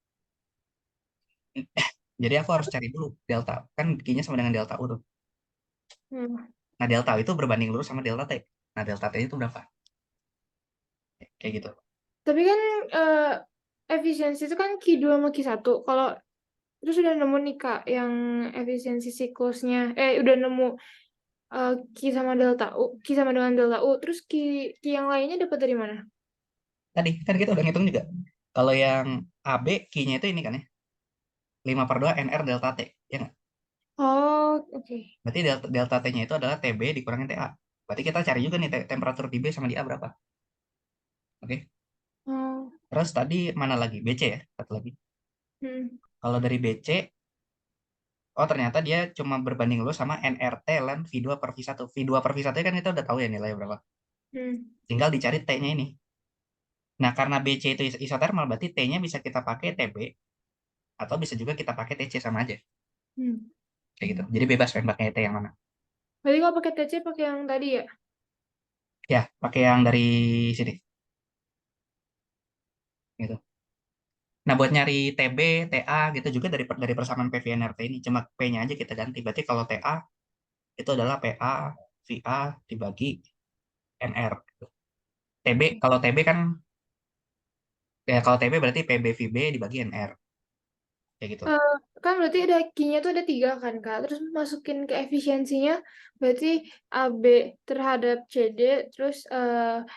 Speaker 1: Jadi aku harus cari dulu delta. Kan Q-nya sama dengan delta U tuh.
Speaker 2: Hmm.
Speaker 1: Nah, delta U itu berbanding lurus sama delta T. Nah, delta T itu berapa? Kayak gitu.
Speaker 2: Tapi kan eh, efisiensi itu kan Q2 sama Q1. Kalau terus udah nemu nih Kak yang efisiensi siklusnya. Udah nemu Q sama delta U, Q sama dengan delta U. Terus Q yang lainnya dapat dari mana?
Speaker 1: Tadi kan kita udah ngitung juga. Kalau yang AB, Q-nya itu ini kan ya. 5/2 NR delta T. Ya nggak?
Speaker 2: Oh, oke.
Speaker 1: Berarti delta T-nya itu adalah TB dikurangin TA. Berarti kita cari juga nih temperatur di B sama di A berapa. Oke.
Speaker 2: Oh,
Speaker 1: Terus tadi mana lagi? BC ya, satu lagi.
Speaker 2: hmm,
Speaker 1: Kalau dari BC, oh ternyata dia cuma berbanding lurus sama NRT ln V2 per V1. V2 per V1 kan kita udah tahu ya nilainya berapa.
Speaker 2: hmm,
Speaker 1: Tinggal dicari T-nya ini. Nah, karena BC itu isotermal, berarti T-nya bisa kita pakai TB, atau bisa juga kita pakai TC sama aja.
Speaker 2: hmm.
Speaker 1: Kayak gitu. Jadi bebas pengen pakai T yang mana.
Speaker 2: Berarti kalau pakai TC pakai yang tadi ya?
Speaker 1: Ya, pakai yang dari sini. Gitu. Nah, buat nyari TB, TA gitu juga dari persamaan PVNRT ini. Cuma P-nya aja kita ganti. Berarti kalau TA itu adalah PA VA dibagi NR. TB, kalau TB kan, ya kalau TB berarti PB VB dibagi NR, kayak gitu.
Speaker 2: Eh, kan berarti ada Q-nya tuh ada 3 kan Kak. Terus masukin ke efisiensinya berarti AB terhadap CD, terus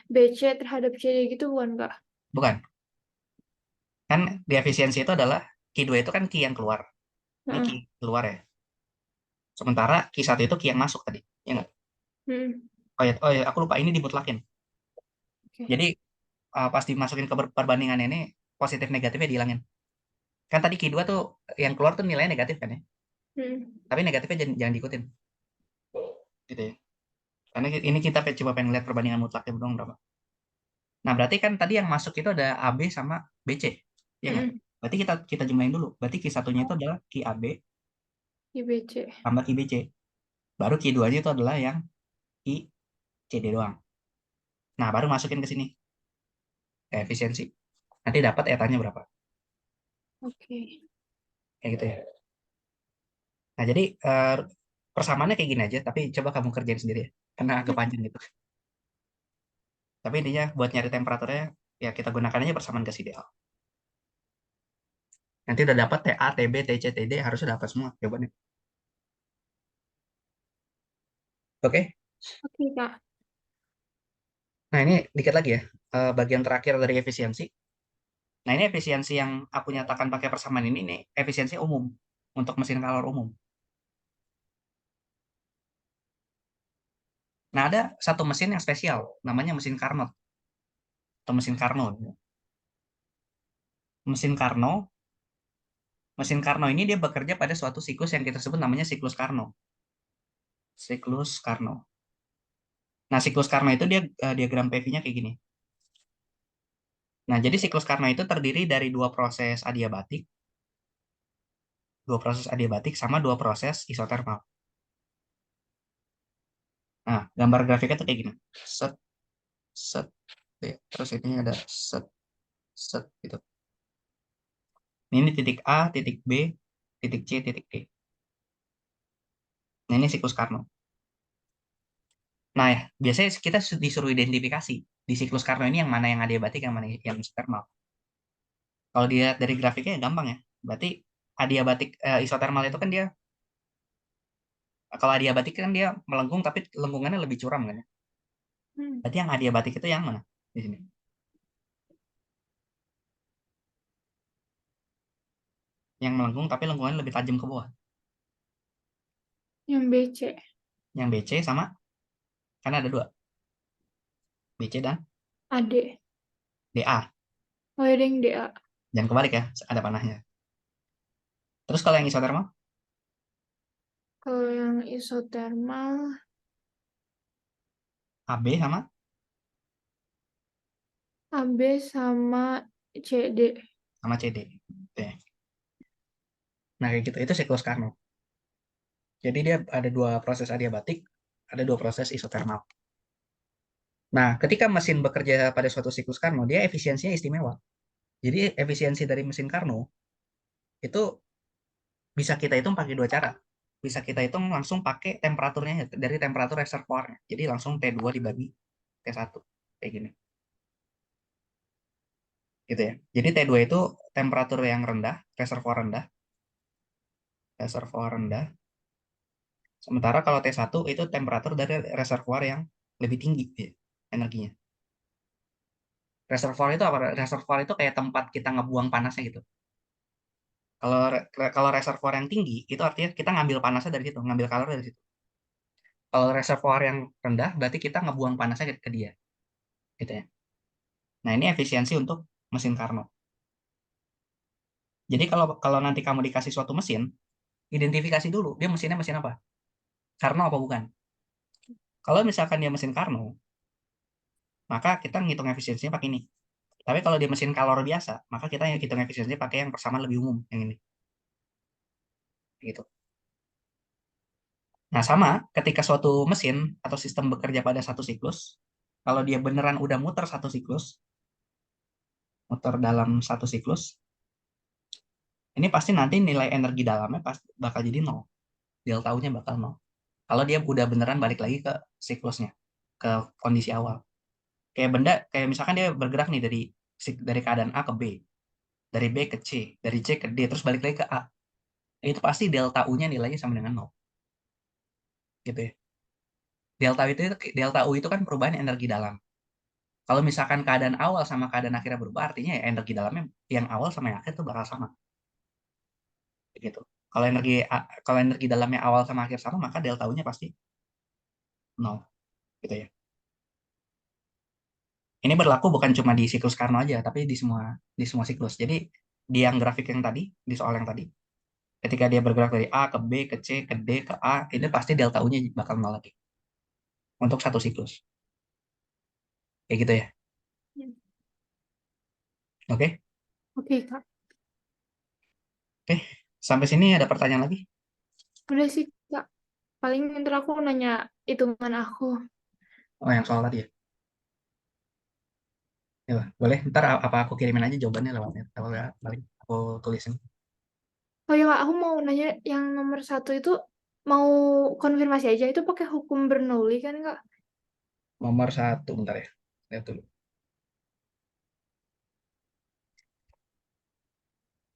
Speaker 2: BC terhadap CD gitu bukan Kak?
Speaker 1: Bukan, kan di efisiensi itu adalah Q2 itu kan Q yang keluar. Ini Q
Speaker 2: Heeh.
Speaker 1: keluar ya. Sementara Q1 itu Q yang masuk tadi. Ya nggak?
Speaker 2: Hmm.
Speaker 1: Oh ya, aku lupa ini dimutlakin.
Speaker 2: Oke.
Speaker 1: Jadi pas dimasukin ke perbandingan ini, positif negatifnya dihilangin. Kan tadi Q2 tuh yang keluar tuh nilainya negatif kan ya.
Speaker 2: Hmm.
Speaker 1: Tapi negatifnya jangan diikutin. Gitu ya. Karena ini kita coba pengen lihat perbandingan mutlaknya doang berapa. Nah, berarti kan tadi yang masuk itu ada AB sama BC. Ya nggak?
Speaker 2: Hmm.
Speaker 1: Berarti kita kita jumlahin dulu. Berarti Q1-nya itu adalah Q AB
Speaker 2: IBC.
Speaker 1: tambah Q BC. Baru Q2-nya itu adalah yang Q CD doang. Nah, baru masukin ke sini, ke efisiensi. Nanti dapat etanya berapa.
Speaker 2: Oke.
Speaker 1: Kayak gitu ya. Nah, jadi persamaannya kayak gini aja, tapi coba kamu kerjain sendiri ya. Karena agak panjang gitu. Tapi intinya buat nyari temperaturnya, ya kita gunakan aja persamaan gas ideal. Nanti udah dapat TA, TB, TC, TD, harusnya dapat semua jawabannya. Oke?
Speaker 2: Oke Kak.
Speaker 1: Nah, ini dikit lagi ya. Bagian terakhir dari efisiensi. Nah, ini efisiensi yang aku nyatakan pakai persamaan ini nih, efisiensi umum untuk mesin kalor umum. Nah, ada satu mesin yang spesial, namanya mesin Carnot atau mesin Carnot. Mesin Carnot, mesin Carnot ini dia bekerja pada suatu siklus yang kita sebut namanya siklus Carnot. Siklus Carnot. Nah, siklus Carnot itu dia diagram PV-nya kayak gini. Nah, jadi siklus Carnot itu terdiri dari dua proses adiabatik sama dua proses isotermal. Nah, gambar grafiknya tuh kayak gini. Set, set, ya. Terus ini ada set, set gitu. Ini titik A, titik B, titik C, titik D. Nah, ini siklus Carnot. Nah, ya, biasanya kita disuruh identifikasi di siklus Carnot ini yang mana yang adiabatik, yang mana yang isotermal. Kalau dilihat dari grafiknya ya gampang ya. Berarti adiabatik isotermal itu kan dia, kalau adiabatik kan dia melengkung tapi lengkungannya lebih curam kan ya.
Speaker 2: Hmm.
Speaker 1: Berarti yang adiabatik itu yang mana di sini? Yang melengkung tapi lengkungannya lebih tajam ke bawah.
Speaker 2: Yang BC.
Speaker 1: Yang BC sama, karena ada dua, BC dan
Speaker 2: AD.
Speaker 1: DA.
Speaker 2: Oh ya yang DA.
Speaker 1: Jangan kebalik ya, ada panahnya. Terus kalau yang isotermal,
Speaker 2: Kalau yang isotermal
Speaker 1: AB sama
Speaker 2: AB sama CD.
Speaker 1: sama CD. Oke. Nah, kayak gitu. Itu siklus Carnot. Jadi dia ada dua proses adiabatik, ada dua proses isotermal. Nah, ketika mesin bekerja pada suatu siklus Carnot, dia efisiensinya istimewa. Jadi efisiensi dari mesin Carnot itu bisa kita hitung pakai dua cara. Bisa kita hitung langsung pakai temperaturnya dari temperatur reservoirnya. Jadi langsung T2 dibagi T1. Kayak gini. Gitu ya. Jadi T2 itu temperatur yang rendah, reservoir rendah. Sementara kalau T1 itu temperatur dari reservoir yang lebih tinggi ya, energinya. Reservoir itu apa? Reservoir itu kayak tempat kita ngebuang panasnya gitu. Kalau kalau reservoir yang tinggi itu artinya kita ngambil panasnya dari situ, ngambil kalor dari situ. Kalau reservoir yang rendah berarti kita ngebuang panasnya ke dia, gitu ya. Nah, ini efisiensi untuk mesin Carnot. Jadi kalau kalau nanti kamu dikasih suatu mesin, identifikasi dulu dia mesinnya mesin apa? Carnot apa bukan? Kalau misalkan dia mesin Carnot, maka kita ngitung efisiensinya pakai ini. Tapi kalau dia mesin kalor biasa, maka kita hitung efisiensi pakai yang persamaan lebih umum, yang ini. Gitu. Nah, sama ketika suatu mesin atau sistem bekerja pada satu siklus, kalau dia beneran udah muter satu siklus, muter dalam satu siklus, ini pasti nanti nilai energi dalamnya pasti bakal jadi nol. Delta U-nya bakal nol. Kalau dia udah beneran balik lagi ke siklusnya, ke kondisi awal. Kayak benda, kayak misalkan dia bergerak nih dari keadaan A ke B, dari B ke C, dari C ke D, terus balik lagi ke A. Itu pasti delta U-nya nilainya sama dengan nol, gitu ya. Delta U itu kan perubahan energi dalam. Kalau misalkan keadaan awal sama keadaan akhirnya berubah, artinya ya energi dalamnya yang awal sama yang akhir itu bakal sama, gitu. Kalau energi dalamnya awal sama akhir sama, maka delta U-nya pasti nol, gitu ya. Ini berlaku bukan cuma di siklus Carnot aja, tapi di semua siklus. Jadi di yang grafik yang tadi, di soal yang tadi, ketika dia bergerak dari A ke B ke C ke D ke A, ini pasti delta U-nya bakal nol lagi untuk satu siklus. Kayak gitu ya.
Speaker 2: Hmm.
Speaker 1: Oke?
Speaker 2: Oke, Kak.
Speaker 1: Oke. Sampai sini ada pertanyaan lagi?
Speaker 2: Udah sih, Kak. Paling ntar aku nanya hitungan aku.
Speaker 1: Oh, yang soal tadi ya. Ya, Pak. Boleh. Ntar apa aku kirimin aja jawabannya lewatnya. Kalau ya, paling aku tulisin.
Speaker 2: Oh ya, Kak, aku mau nanya yang nomor 1 itu mau konfirmasi aja. Itu pakai hukum Bernoulli kan, Kak?
Speaker 1: Nomor 1, bentar ya. Lihat dulu.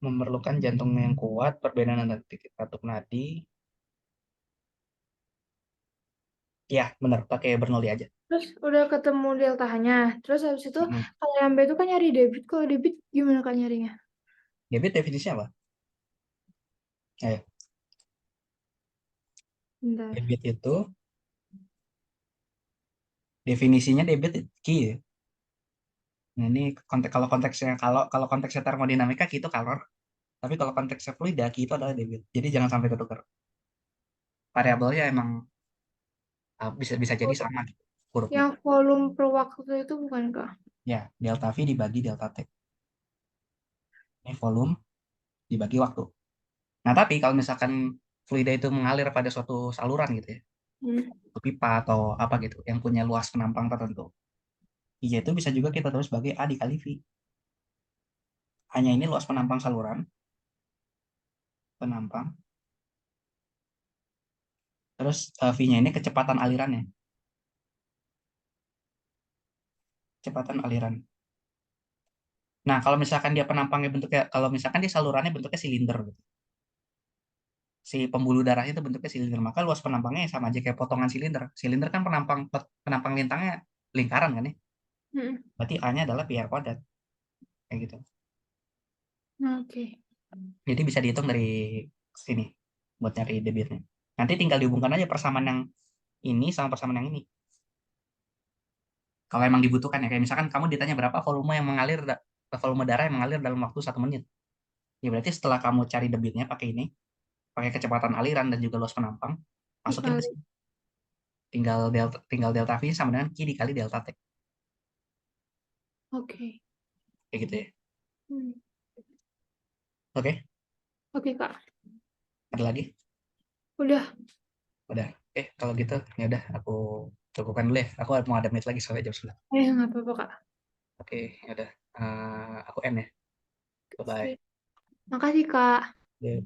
Speaker 1: Memerlukan jantung yang kuat, perbedaan antara titik katup nadi. Ya, benar. Pakai Bernoulli aja.
Speaker 2: Terus udah ketemu deltanya. Terus habis itu
Speaker 1: Mm-mm.
Speaker 2: kalau yang B itu kan nyari debit. Kalau debit gimana Kak nyarinya?
Speaker 1: Debit definisinya apa? Ayo.
Speaker 2: Bentar.
Speaker 1: Debit itu, definisinya debit Q ya. Nah, ini kalau konteksnya termodinamika Q itu kalor, tapi kalau konteksnya fluida Q itu adalah debit. Jadi jangan sampai ketukar. Variabelnya emang bisa bisa jadi sama gitu, hurufnya.
Speaker 2: Yang volume per waktu itu bukan Kak?
Speaker 1: Ya, delta V dibagi delta T. Ini volume dibagi waktu. Nah, tapi kalau misalkan fluida itu mengalir pada suatu saluran gitu ya,
Speaker 2: Hmm.
Speaker 1: pipa atau apa gitu, yang punya luas penampang tertentu, I itu bisa juga kita tulis sebagai A dikali V. Hanya ini luas penampang saluran, penampang, terus V-nya ini kecepatan alirannya, kecepatan aliran. Nah, kalau misalkan dia penampangnya bentuknya, kalau misalkan dia salurannya bentuknya silinder, gitu. Si pembuluh darahnya itu bentuknya silinder, maka luas penampangnya sama aja kayak potongan silinder. Silinder kan penampang penampang lintangnya lingkaran kan ya.
Speaker 2: Hmm.
Speaker 1: Berarti A-nya adalah pi r kuadrat, kayak gitu.
Speaker 2: Oke.
Speaker 1: Jadi bisa dihitung dari sini buat nyari debitnya. Nanti tinggal dihubungkan aja persamaan yang ini sama persamaan yang ini. Kalau emang dibutuhkan ya, kayak misalkan kamu ditanya berapa volume yang mengalir, volume darah yang mengalir dalam waktu 1 menit. Ya berarti setelah kamu cari debitnya pakai ini, pakai kecepatan aliran dan juga luas penampang, masukin ke
Speaker 2: Dikali.
Speaker 1: sini. Tinggal delta V sama dengan Q dikali delta T.
Speaker 2: Oke.
Speaker 1: Kayak gitu ya.
Speaker 2: Hmm.
Speaker 1: Oke,
Speaker 2: Oke Kak.
Speaker 1: ada lagi?
Speaker 2: Udah.
Speaker 1: Udah. Oke, kalau gitu ya udah aku cukupkan dulu ya. Aku mau ada meet lagi sampai jam 11.
Speaker 2: Nggak apa-apa Kak.
Speaker 1: Oke, ya udah. Aku end ya. Bye bye.
Speaker 2: Sip. Makasih Kak.
Speaker 1: Ya.